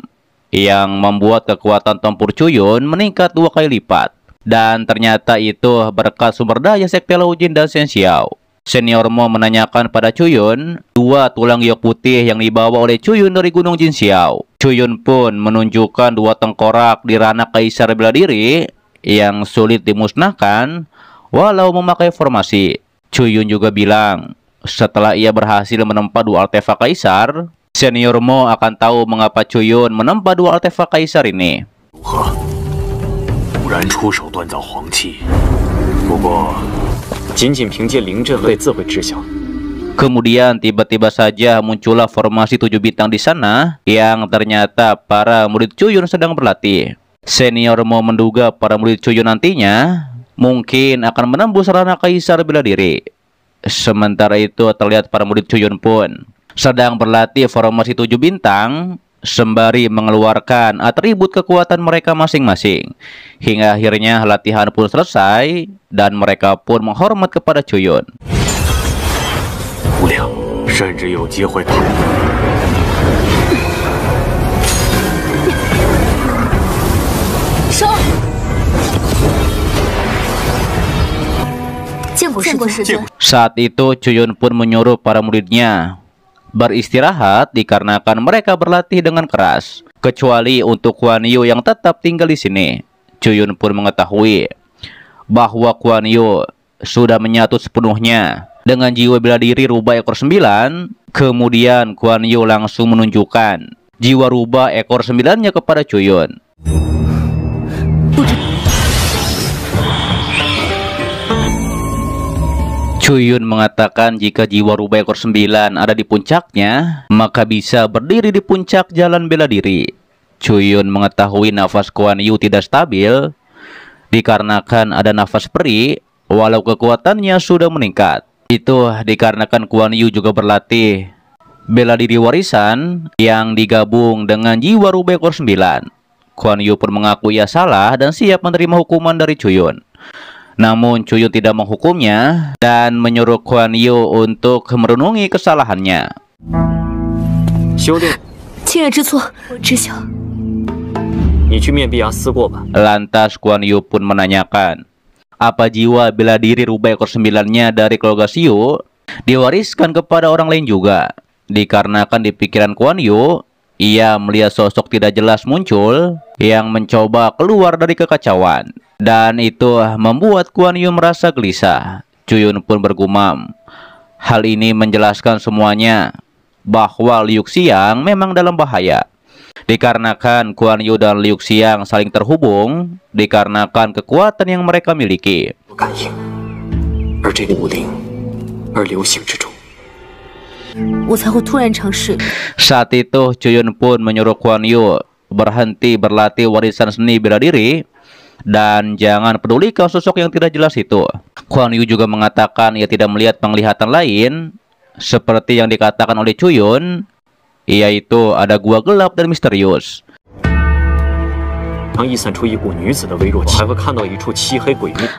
yang membuat kekuatan tempur Chuyun meningkat 2 kali lipat. Dan ternyata itu berkat sumber daya sekte Lao Jin dan Shen Xiao. Senior Mo menanyakan pada Chuyun 2 tulang giok putih yang dibawa oleh Chuyun dari Gunung Jin Xiao. Chuyun pun menunjukkan 2 tengkorak di ranah kaisar bela diri yang sulit dimusnahkan walau memakai formasi. Chuyun juga bilang setelah ia berhasil menempa 2 artefak kaisar, Senior Mo akan tahu mengapa Chuyun menempa 2 artefak kaisar ini. Kemudian tiba-tiba saja muncullah formasi 7 bintang di sana, yang ternyata para murid Chuyun sedang berlatih. Senior Mo menduga para murid Chuyun nantinya mungkin akan menembus ranah kaisar bela diri. Sementara itu terlihat para murid Chuyun pun sedang berlatih formasi 7 bintang sembari mengeluarkan atribut kekuatan mereka masing-masing. Hingga akhirnya latihan pun selesai dan mereka pun menghormat kepada Chuyun. Saat itu Chuyun pun menyuruh para muridnya beristirahat dikarenakan mereka berlatih dengan keras, kecuali untuk Kuan Yu yang tetap tinggal di sini. Chuyun pun mengetahui bahwa Kuan Yu sudah menyatu sepenuhnya dengan jiwa bela diri rubah ekor 9. Kemudian Kuan Yu langsung menunjukkan jiwa rubah ekor 9-nya kepada Chuyun. Chuyun mengatakan jika jiwa rubah ekor 9 ada di puncaknya, maka bisa berdiri di puncak jalan bela diri. Chuyun mengetahui nafas Kuan Yu tidak stabil dikarenakan ada nafas peri walau kekuatannya sudah meningkat. Itu dikarenakan Kuan Yu juga berlatih bela diri warisan yang digabung dengan jiwa rubah ekor 9. Kuan Yu pun mengaku ia salah dan siap menerima hukuman dari Chuyun. Namun Chuyun tidak menghukumnya dan menyuruh Kuan Yu untuk merenungi kesalahannya. Lantas Kuan Yu pun menanyakan, apa jiwa bela diri rubah ekor 9-nya dari keluarga Xiu diwariskan kepada orang lain juga? Dikarenakan di pikiran Kuan Yu, ia melihat sosok tidak jelas muncul yang mencoba keluar dari kekacauan. Dan itu membuat Kuan Yu merasa gelisah. Chuyun pun bergumam. Hal ini menjelaskan semuanya bahwa Liu Xiang memang dalam bahaya. Dikarenakan Kuan Yu dan Liu Xiang saling terhubung dikarenakan kekuatan yang mereka miliki. Saat itu Chuyun pun menyuruh Kuan Yu berhenti berlatih warisan seni bela diri dan jangan pedulikan sosok yang tidak jelas itu. Kuan Yu juga mengatakan ia tidak melihat penglihatan lain seperti yang dikatakan oleh Chuyun, yaitu ada gua gelap dan misterius.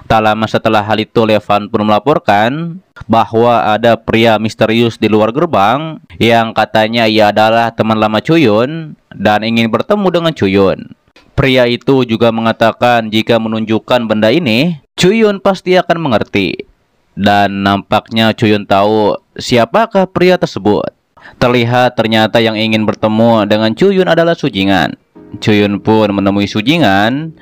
Tak lama setelah hal itu, Levan pun melaporkan bahwa ada pria misterius di luar gerbang yang katanya ia adalah teman lama Chuyun dan ingin bertemu dengan Chuyun. Pria itu juga mengatakan jika menunjukkan benda ini, Chuyun pasti akan mengerti. Dan nampaknya Chuyun tahu siapakah pria tersebut. Terlihat ternyata yang ingin bertemu dengan Chuyun adalah Sujingan. Chuyun pun menemui Sujingan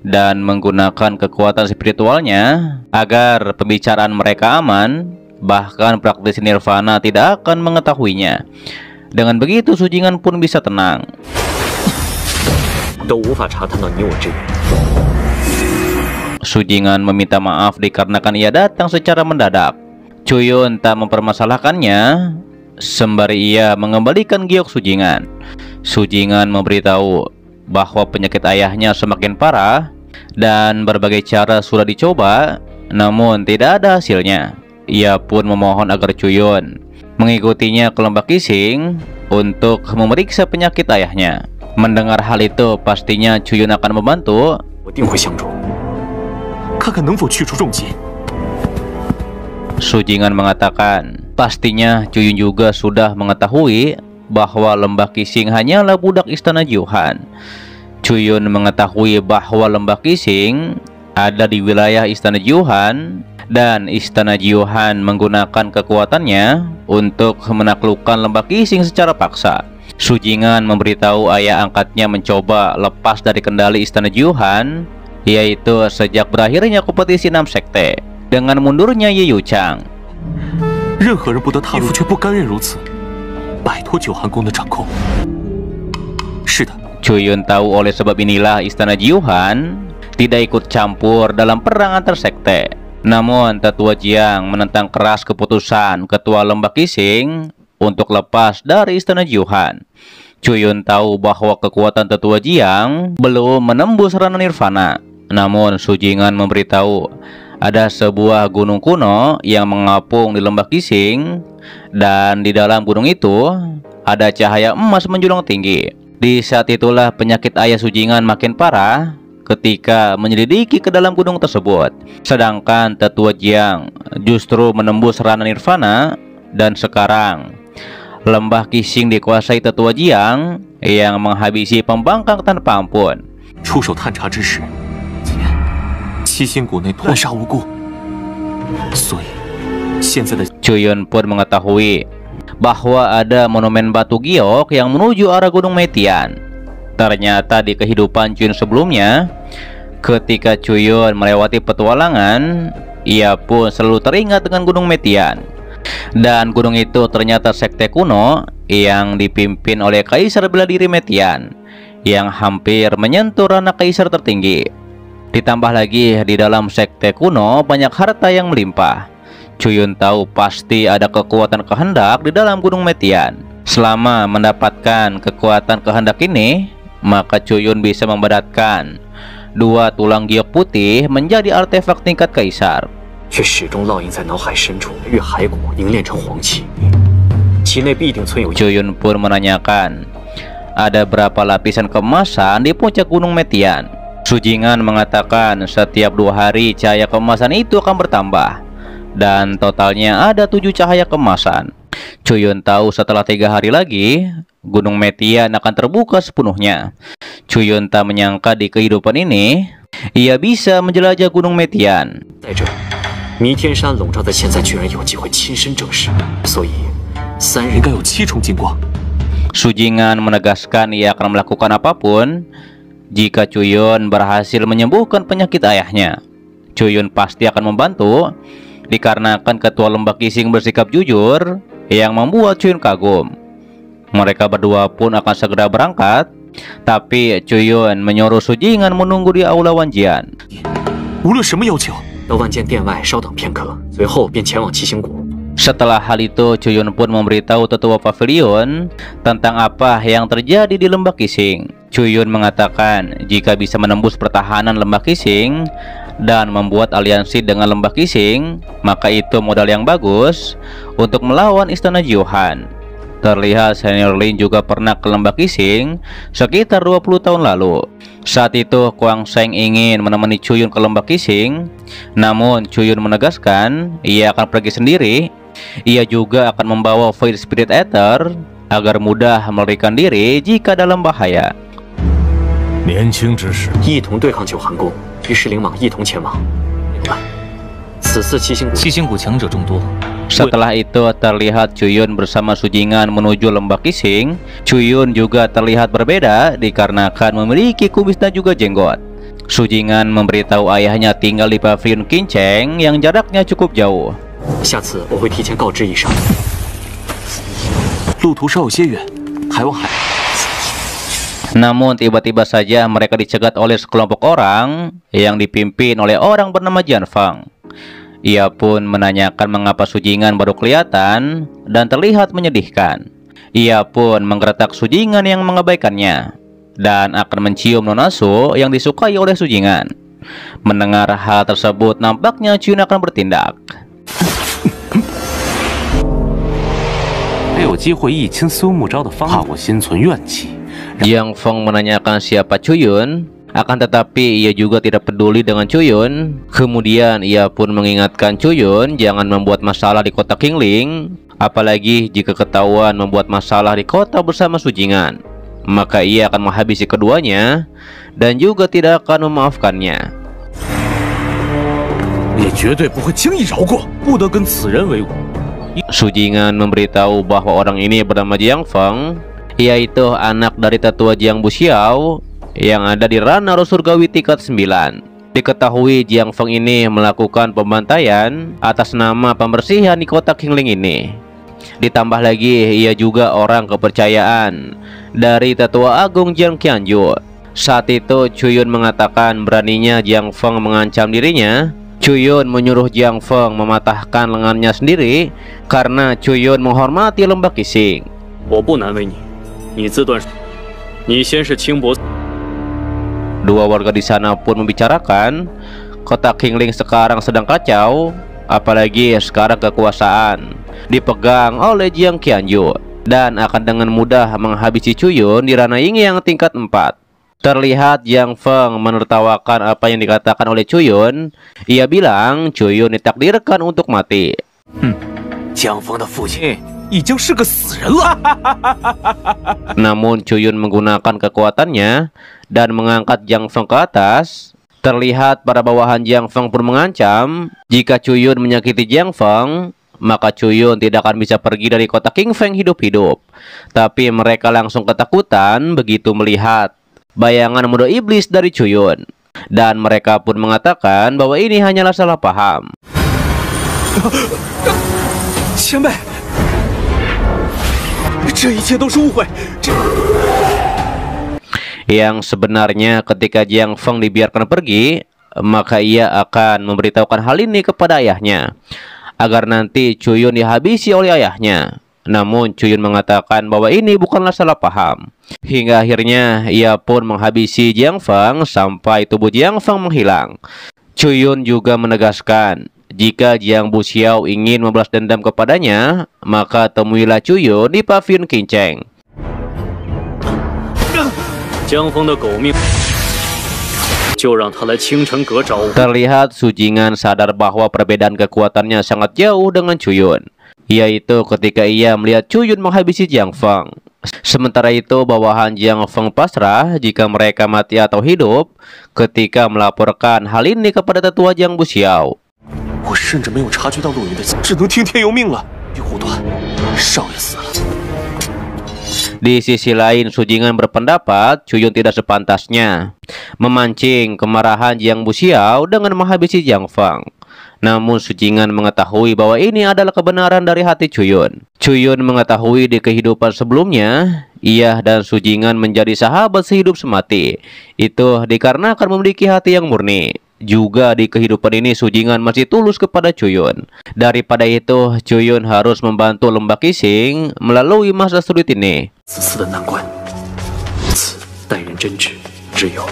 dan menggunakan kekuatan spiritualnya agar pembicaraan mereka aman, bahkan praktisi nirvana tidak akan mengetahuinya. Dengan begitu Sujingan pun bisa tenang. Sujingan meminta maaf dikarenakan ia datang secara mendadak. Chuyun tak mempermasalahkannya, sembari ia mengembalikan giok Sujingan. Sujingan memberitahu bahwa penyakit ayahnya semakin parah dan berbagai cara sudah dicoba, namun tidak ada hasilnya. Ia pun memohon agar Chuyun mengikutinya ke lembah Qixing untuk memeriksa penyakit ayahnya. Mendengar hal itu, pastinya Chuyun akan membantu. Sujingan mengatakan, pastinya Chuyun juga sudah mengetahui bahwa lembah Qixing hanyalah budak istana Jiuhan. Chuyun mengetahui bahwa lembah Qixing ada di wilayah istana Jiuhan dan istana Jiuhan menggunakan kekuatannya untuk menaklukkan lembah Qixing secara paksa. Sujingan memberitahu ayah angkatnya mencoba lepas dari kendali istana Jiuhan, yaitu sejak berakhirnya kompetisi 6 sekte dengan mundurnya Ye Yuchang. Chuyun tahu oleh sebab inilah istana Jiuhan tidak ikut campur dalam perang antar sekte. Namun Tetua Jiang menentang keras keputusan ketua lembah Qixing untuk lepas dari istana Jiuhan. Chuyun tahu bahwa kekuatan Tetua Jiang belum menembus ranah nirvana. Namun Sujingan memberitahu ada sebuah gunung kuno yang mengapung di lembah Qixing, dan di dalam gunung itu ada cahaya emas menjulang tinggi. Di saat itulah penyakit ayah Sujingan makin parah ketika menyelidiki ke dalam gunung tersebut. Sedangkan Tetua Jiang justru menembus ranah nirvana, dan sekarang lembah Qixing dikuasai Tetua Jiang yang menghabisi pembangkang tanpa ampun. Chuyun pun mengetahui bahwa ada monumen batu giok yang menuju arah Gunung Metian. Ternyata di kehidupan Chuyun sebelumnya, ketika Chuyun melewati petualangan, ia pun selalu teringat dengan Gunung Metian. Dan gunung itu ternyata sekte kuno yang dipimpin oleh Kaisar Bela Diri Metian yang hampir menyentuh ranah kaisar tertinggi. Ditambah lagi di dalam sekte kuno banyak harta yang melimpah. Chuyun tahu pasti ada kekuatan kehendak di dalam Gunung Metian. Selama mendapatkan kekuatan kehendak ini, maka Chuyun bisa memberatkan 2 tulang giok putih menjadi artefak tingkat kaisar. Chuyun pun menanyakan, ada berapa lapisan keemasan di puncak Gunung Metian. Su Jing'an mengatakan setiap 2 hari cahaya keemasan itu akan bertambah, dan totalnya ada 7 cahaya keemasan. Chuyun tahu setelah 3 hari lagi Gunung Metian akan terbuka sepenuhnya. Chuyun tak menyangka di kehidupan ini ia bisa menjelajah Gunung Metian. 弥天山笼罩在现在居然有机会亲身证实，所以3人应该有7重金光。 Su Jing'an menegaskan ia akan melakukan apapun jika Chuyun berhasil menyembuhkan penyakit ayahnya. Chuyun pasti akan membantu dikarenakan ketua lembah Qixing bersikap jujur yang membuat Chuyun kagum. Mereka berdua pun akan segera berangkat, tapi Chuyun menyuruh Su Jing'an menunggu di aula Wanjian. 无论什么要求，到万间殿外稍等片刻，随后便前往七星谷。 Setelah hal itu, Chuyun pun memberitahu tetua pavilion tentang apa yang terjadi di lembah Qixing. Chuyun mengatakan jika bisa menembus pertahanan lembah Qixing dan membuat aliansi dengan lembah Qixing, maka itu modal yang bagus untuk melawan istana Jiuhan. Terlihat senior Lin juga pernah ke lembah Qixing sekitar 20 tahun lalu. Saat itu Kuang Sheng ingin menemani Chuyun ke lembah Qixing, namun Chuyun menegaskan ia akan pergi sendiri. Ia juga akan membawa Void Spirit Ether agar mudah melarikan diri jika dalam bahaya. 年轻之时，一同对抗九寒宫，与石灵蟒一同前往。明白。此次七星谷强者众多。 Setelah itu terlihat Chuyun bersama Su Jing'an menuju lembah Qixing. Chuyun juga terlihat berbeda dikarenakan memiliki kumis dan juga jenggot. Su Jing'an memberitahu ayahnya tinggal di pavilion Qincheng yang jaraknya cukup jauh. 下次我会提前告知一声。路途稍有些远，还望海。 Namun tiba-tiba saja mereka dicegat oleh sekelompok orang yang dipimpin oleh orang bernama Jian Feng. Ia pun menanyakan mengapa Su Jing'an baru kelihatan dan terlihat menyedihkan. Ia pun menggertak Su Jing'an yang mengabaikannya dan akan mencium nona Su yang disukai oleh Su Jing'an. Mendengar hal tersebut, nampaknya Chuyun akan bertindak. Jiang Feng menanyakan siapa Chuyun, akan tetapi ia juga tidak peduli dengan Chuyun. Kemudian ia pun mengingatkan Chuyun jangan membuat masalah di kota Qingling, apalagi jika ketahuan membuat masalah di kota bersama Su Jing'an, maka ia akan menghabisi keduanya dan juga tidak akan memaafkannya. 也绝对不会轻易饶过，不得跟此人为伍。 Su Jing'an memberitahu bahwa orang ini bernama Jiang Feng, yaitu anak dari tetua Jiang Buxiao yang ada di Ranaro Surgawi tingkat 9. Diketahui Jiang Feng ini melakukan pembantaian atas nama pembersihan di kota Qingling ini. Ditambah lagi ia juga orang kepercayaan dari tetua agung Jiang Qianju. Saat itu Chuyun mengatakan beraninya Jiang Feng mengancam dirinya. Chuyun menyuruh Jiang Feng mematahkan lengannya sendiri karena Chuyun menghormati lembah Qixing. 我不难为你，你自断。你先是轻薄。 Dua warga di sana pun membicarakan kota Qingling sekarang sedang kacau, apalagi sekarang kekuasaan dipegang oleh Jiang Qianju dan akan dengan mudah menghabisi Chuyun di ranah Ying yang tingkat 4. Terlihat Jiang Feng menertawakan apa yang dikatakan oleh Chuyun. Ia bilang Chuyun ditakdirkan untuk mati. 江峰的父亲已经是个死人了。 Namun Chuyun menggunakan kekuatannya dan mengangkat Jiang Feng ke atas. Terlihat para bawahan Jiang Feng pun mengancam jika Chuyun menyakiti Jiang Feng, maka Chuyun tidak akan bisa pergi dari kota Qingfeng hidup-hidup. Tapi mereka langsung ketakutan begitu melihat bayangan muda iblis dari Chuyun, dan mereka pun mengatakan bahwa ini hanyalah salah paham. 前辈，这一切都是误会。Yang sebenarnya ketika Jiang Feng dibiarkan pergi, maka ia akan memberitahukan hal ini kepada ayahnya agar nanti Chuyun dihabisi oleh ayahnya. Namun Chuyun mengatakan bahwa ini bukanlah salah paham. Hingga akhirnya ia pun menghabisi Jiang Feng sampai tubuh Jiang Feng menghilang. Chuyun juga menegaskan jika Jiang Buxiao ingin membalas dendam kepadanya, maka temuilah Chuyun di pavilion Qincheng. 江峰的狗命，就让他来青城阁找我。 Terlihat Su Jing'an sadar bahwa perbedaan kekuatannya sangat jauh dengan Chuyun, yaitu ketika ia melihat Chuyun menghabisi Jiang Feng. Sementara itu bawahan Jiang Feng pasrah jika mereka mati atau hidup ketika melaporkan hal ini kepada tetua Jiang Buxiao. 我甚至没有察觉到陆云的，只能听天由命了。别护短，少爷死了。 Di sisi lain, Su Jing'an berpendapat Chuyun tidak sepantasnya memancing kemarahan Jiang Buxiao dengan menghabisi Jiang Feng. Namun Su Jing'an mengetahui bahwa ini adalah kebenaran dari hati Chuyun. Chuyun mengetahui di kehidupan sebelumnya, ia dan Su Jing'an menjadi sahabat sehidup semati. Itu dikarenakan memiliki hati yang murni. Juga di kehidupan ini Su Jing'an masih tulus kepada Chuyun. Daripada itu, Chuyun harus membantu Lembah Qixing melalui masa sulit ini. 此次的难关，如此待人真挚，只有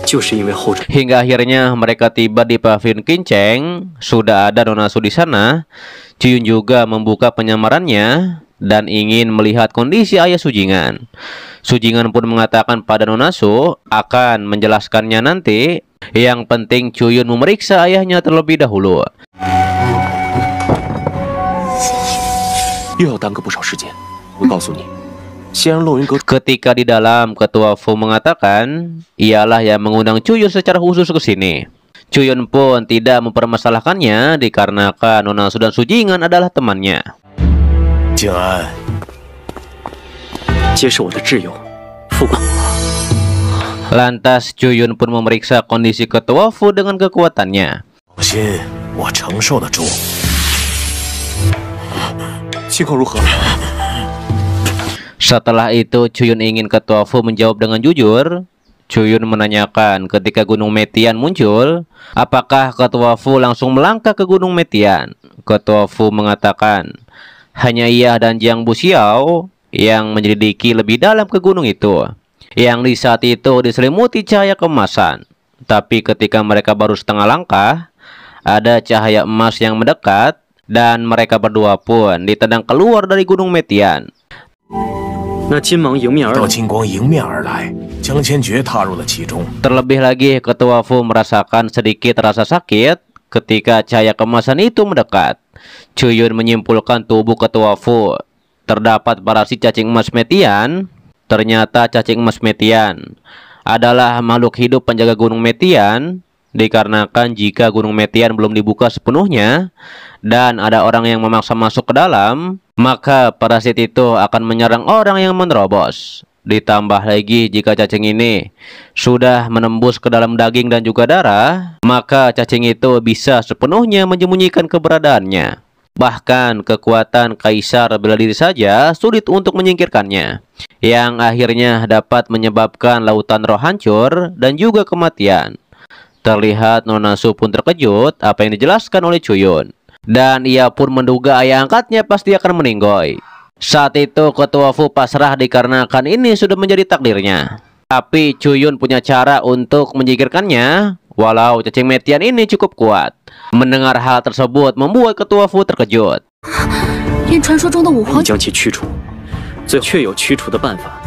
就是因为后者。 Hingga akhirnya mereka tiba di Pavilion Kinceng. Sudah ada Nona Su di sana. Chuyun juga membuka penyamarannya dan ingin melihat kondisi ayah Su Jing'an. Su Jing'an pun mengatakan pada Nona Su akan menjelaskannya nanti. Yang penting Chuyun memeriksa ayahnya terlebih dahulu. 又要耽搁不少时间。我告诉你，先让洛云阁 Ketika di dalam, Ketua Fu mengatakan ialah yang mengundang Chuyun secara khusus ke sini. Chuyun pun tidak mempermasalahkannya dikarenakan Nona Su dan Su Jing'an adalah temannya. 静安，皆是我的挚友，副官。 Lantas Chuyun pun memeriksa kondisi Ketua Fu dengan kekuatannya. 放心，我承受得住。情况如何？ Setelah itu Chuyun ingin Ketua Fu menjawab dengan jujur. Chuyun menanyakan ketika Gunung Metian muncul, apakah Ketua Fu langsung melangkah ke Gunung Metian. Ketua Fu mengatakan hanya ia dan Jiang Buxiao yang menyelidiki lebih dalam ke gunung itu, yang di saat itu diselimuti cahaya kemasan. Tapi ketika mereka baru setengah langkah, ada cahaya emas yang mendekat dan mereka berdua pun ditendang keluar dari Gunung Metian. 那金芒迎面而来，道金光迎面而来，江千珏踏入了其中。 Terlebih lagi Ketua Fu merasakan sedikit rasa sakit ketika cahaya kemasan itu mendekat. Chuyun menyimpulkan tubuh Ketua Fu terdapat parasit cacing emas Metian. Ternyata cacing emas Metian adalah makhluk hidup penjaga Gunung Metian, dikarenakan jika Gunung Metian belum dibuka sepenuhnya dan ada orang yang memaksa masuk ke dalam, maka parasit itu akan menyerang orang yang menerobos. Ditambah lagi jika cacing ini sudah menembus ke dalam daging dan juga darah, maka cacing itu bisa sepenuhnya menyembunyikan keberadaannya. Bahkan kekuatan kaisar bela diri saja sulit untuk menyingkirkannya, yang akhirnya dapat menyebabkan lautan roh hancur dan juga kematian. Terlihat Nona Su pun terkejut apa yang dijelaskan oleh Chuyun, dan ia pun menduga ayah angkatnya pasti akan meninggoy. Saat itu Ketua Fu pasrah dikarenakan ini sudah menjadi takdirnya. Tapi Chuyun punya cara untuk menyingkirkannya, walau cacing Metian ini cukup kuat. Mendengar hal tersebut membuat Ketua Fu terkejut. 连传说中的五皇你将其驱除，最后确有驱除的办法。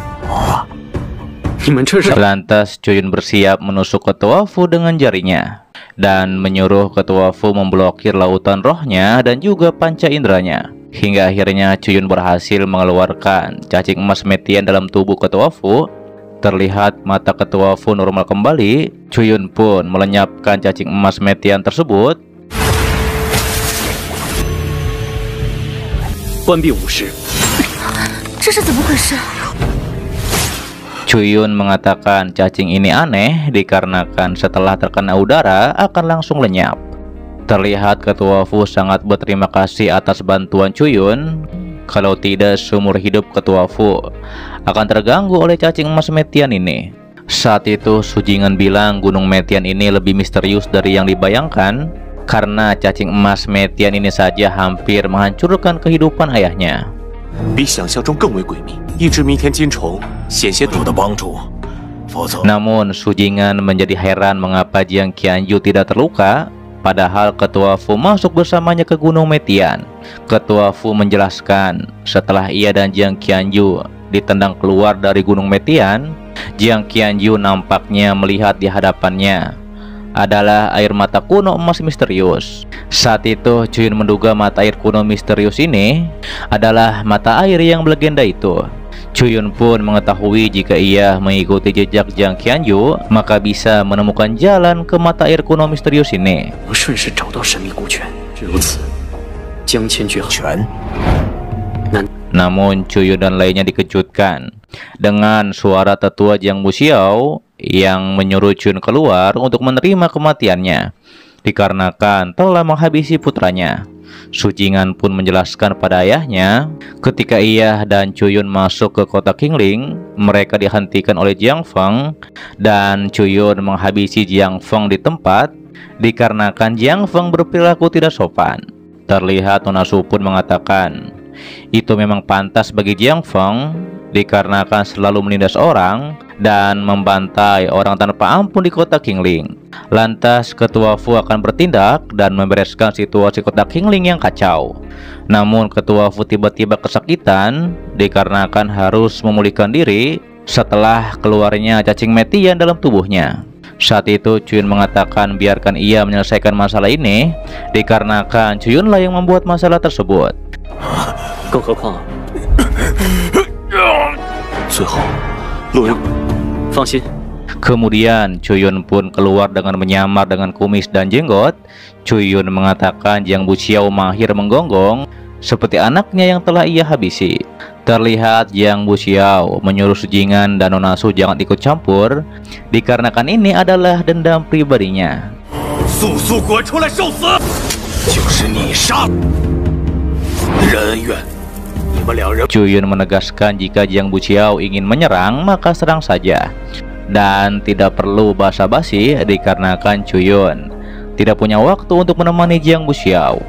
你们这是 Lantas Chuyun bersiap menusuk Ketua Fu dengan jarinya dan menyuruh Ketua Fu memblokir lautan rohnya dan juga panca inderanya. Hingga akhirnya Chuyun berhasil mengeluarkan cacing emas Metian dalam tubuh Ketua Fu. Terlihat mata Ketua Fu normal kembali. Chuyun pun melenyapkan cacing emas Metian tersebut. 关闭武士。这是怎么回事？ Chuyun mengatakan cacing ini aneh dikarenakan setelah terkena udara akan langsung lenyap. Terlihat Ketua Fu sangat berterima kasih atas bantuan Chuyun. Kalau tidak, seumur hidup Ketua Fu akan terganggu oleh cacing emas Metian ini. Saat itu Su Jing'an bilang Gunung Metian ini lebih misterius dari yang dibayangkan, karena cacing emas Metian ini saja hampir menghancurkan kehidupan ayahnya. 比想象中更为诡秘，一只弥天金虫险些主的帮助，否则 Namun Su Jing'an menjadi heran mengapa Jiang Qianyu tidak terluka, padahal Ketua Fu masuk bersamanya ke Gunung Metian. Ketua Fu menjelaskan setelah ia dan Jiang Qianyu ditendang keluar dari Gunung Metian, Jiang Qianyu nampaknya melihat di hadapannya adalah air mata kuno emas misterius. Saat itu Chuyun menduga mata air kuno misterius ini adalah mata air yang berlegenda itu. Chuyun pun mengetahui jika ia mengikuti jejak Jiang Qianyu maka bisa menemukan jalan ke mata air kuno misterius ini. Namun Chuyun dan lainnya dikejutkan dengan suara tetua Jiang Buxiao yang menyuruh Chuyun keluar untuk menerima kematiannya dikarenakan telah menghabisi putranya. Su Jing'an pun menjelaskan pada ayahnya ketika ia dan Chuyun masuk ke kota Qingling, mereka dihentikan oleh Jiang Feng dan Chuyun menghabisi Jiang Feng di tempat dikarenakan Jiang Feng berperilaku tidak sopan. Terlihat Nona Su pun mengatakan itu memang pantas bagi Jiang Feng dikarenakan selalu menindas orang dan membantai orang tanpa ampun di kota Qingling. Lantas Ketua Fu akan bertindak dan membereskan situasi kota Qingling yang kacau. Namun Ketua Fu tiba-tiba kesakitan dikarenakan harus memulihkan diri setelah keluarnya cacing metian dalam tubuhnya. Saat itu Chuyun mengatakan biarkan ia menyelesaikan masalah ini dikarenakan Chuyun lah yang membuat masalah tersebut. Kemudian Chuyun pun keluar dengan menyamar dengan kumis dan jenggot. Chuyun mengatakan Jiang Buxiao mahir menggonggong seperti anaknya yang telah ia habisi. Terlihat Jiang Buxiao menyuruh Su Jing'an dan Nona Su jangan ikut campur dikarenakan ini adalah dendam pribadinya. Chuyun menegaskan jika Jiang Buxiao ingin menyerang maka serang saja dan tidak perlu basa-basi dikarenakan Chuyun tidak punya waktu untuk menemani Jiang Buxiao.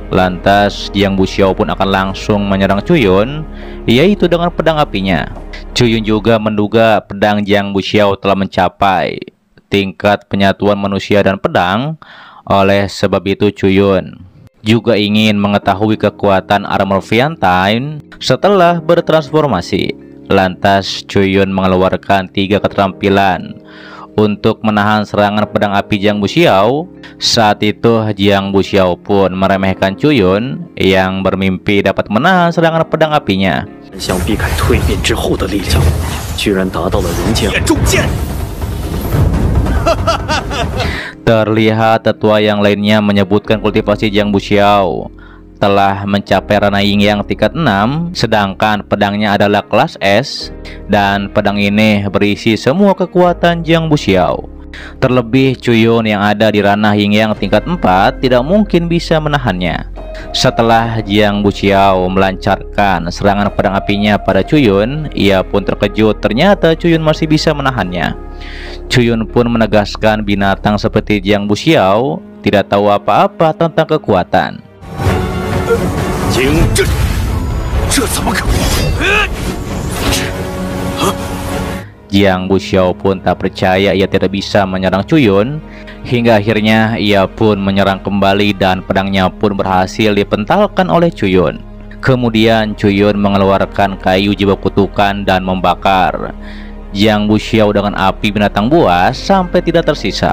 Lantas Jiang Buxiao pun akan langsung menyerang Chuyun yaitu dengan pedang apinya. Chuyun juga menduga pedang Jiang Buxiao telah mencapai tingkat penyatuan manusia dan pedang. Oleh sebab itu Chuyun juga ingin mengetahui kekuatan armor Fiantine setelah bertransformasi. Lantas Chuyun mengeluarkan 3 keterampilan untuk menahan serangan pedang api Jiang Buxiao. Saat itu Jiang Buxiao pun meremehkan Chuyun yang bermimpi dapat menahan serangan pedang apinya. Terlihat tetua yang lainnya menyebutkan kultivasi Jiang Buxiao telah mencapai ranah Yin Yang tingkat 6, sedangkan pedangnya adalah kelas S dan pedang ini berisi semua kekuatan Jiang Buxiao. Terlebih Chuyun yang ada di ranah Yin Yang tingkat 4 tidak mungkin bisa menahannya. Setelah Jiang Buxiao melancarkan serangan pedang apinya pada Chuyun, ia pun terkejut ternyata Chuyun masih bisa menahannya. Chuyun pun menegaskan binatang seperti Jiang Buxiao tidak tahu apa-apa tentang kekuatan. Jiang Buxiao pun tak percaya ia tidak bisa menyerang Chuyun. Hingga akhirnya ia pun menyerang kembali dan pedangnya pun berhasil dipentalkan oleh Chuyun. Kemudian Chuyun mengeluarkan kayu jebak kutukan dan membakar Jiang Buxiao dengan api binatang buas sampai tidak tersisa.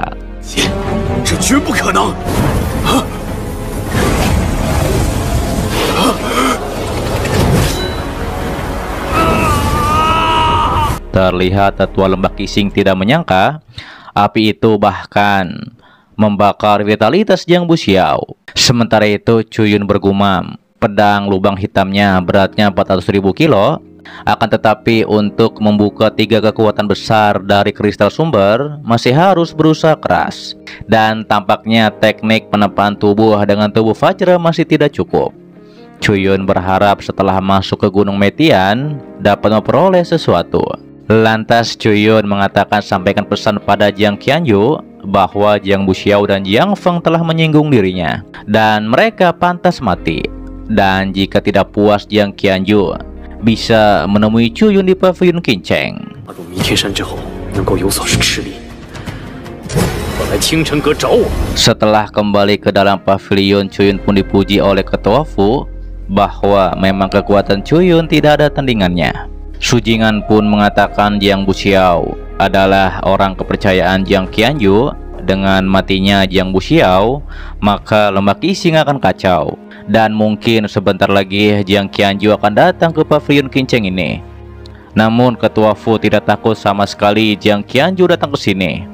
Terlihat tetua lembah Qixing tidak menyangka api itu bahkan membakar vitalitas Jiang Buxiao. Sementara itu Chuyun bergumam, pedang lubang hitamnya beratnya 400.000 kilo. Akan tetapi untuk membuka 3 kekuatan besar dari kristal sumber masih harus berusaha keras. Dan tampaknya teknik penempaan tubuh dengan tubuh Vajra masih tidak cukup. Chuyun berharap setelah masuk ke Gunung Metian dapat memperoleh sesuatu. Lantas Chuyun mengatakan sampaikan pesan pada Jiang Qianyu bahwa Jiang Buxiao dan Jiang Feng telah menyinggung dirinya dan mereka pantas mati. Dan jika tidak puas Jiang Qianyu bisa menemui Chuyun di pavilion Qingcheng. Setelah kembali ke dalam pavilion, Chuyun pun dipuji oleh Ketua Fu bahwa memang kekuatan Chuyun tidak ada tandingannya. Su Jing'an pun mengatakan Jiang Buxiao adalah orang kepercayaan Jiang Qianyu. Dengan matinya Jiang Buxiao, maka lembah Qixing akan kacau. Dan mungkin sebentar lagi Jiang Qianyu akan datang ke pavilion Qingcheng ini. Namun Ketua Fu tidak takut sama sekali Jiang Qianyu datang ke sini.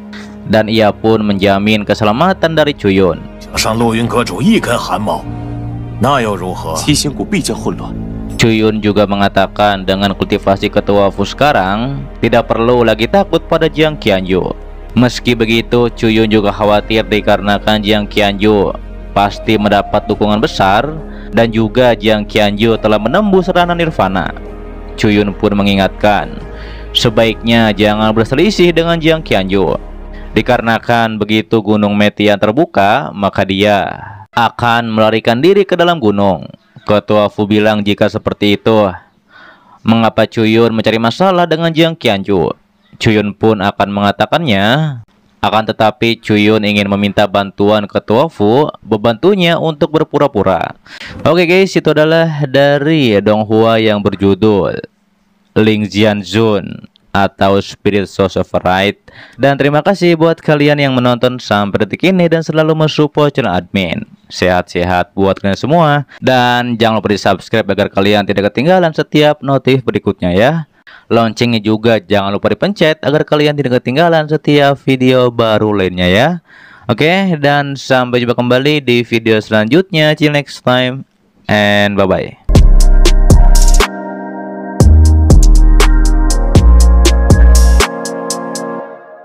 Dan ia pun menjamin keselamatan dari Cuyun. Cuyun juga mengatakan dengan kultivasi Ketua Fu sekarang, tidak perlu lagi takut pada Jiang Qianyu. Meski begitu, Cuyun juga khawatir dikarenakan Jiang Qianyu pasti mendapat dukungan besar dan juga Jiang Qianyu telah menembus ranah nirvana. Cuyun pun mengingatkan, sebaiknya jangan berselisih dengan Jiang Qianyu. Dikarenakan begitu Gunung Metian terbuka, maka dia akan melarikan diri ke dalam gunung. Ketua Fu bilang jika seperti itu, mengapa Cuyun mencari masalah dengan Jiang Qianyu? Cuyun pun akan mengatakannya. Akan tetapi Cuyun ingin meminta bantuan Ketua Fu membantunya untuk berpura-pura. Oke guys, itu adalah dari donghua yang berjudul Ling Jianzun atau Spirit Source of Right. Dan terima kasih buat kalian yang menonton sampai detik ini dan selalu mensupport channel admin. Sehat-sehat buat kalian semua. Dan jangan lupa di subscribe agar kalian tidak ketinggalan setiap notif berikutnya ya. Loncengnya juga jangan lupa dipencet agar kalian tidak ketinggalan setiap video baru lainnya ya. Oke, dan sampai jumpa kembali di video selanjutnya. Till next time and bye-bye.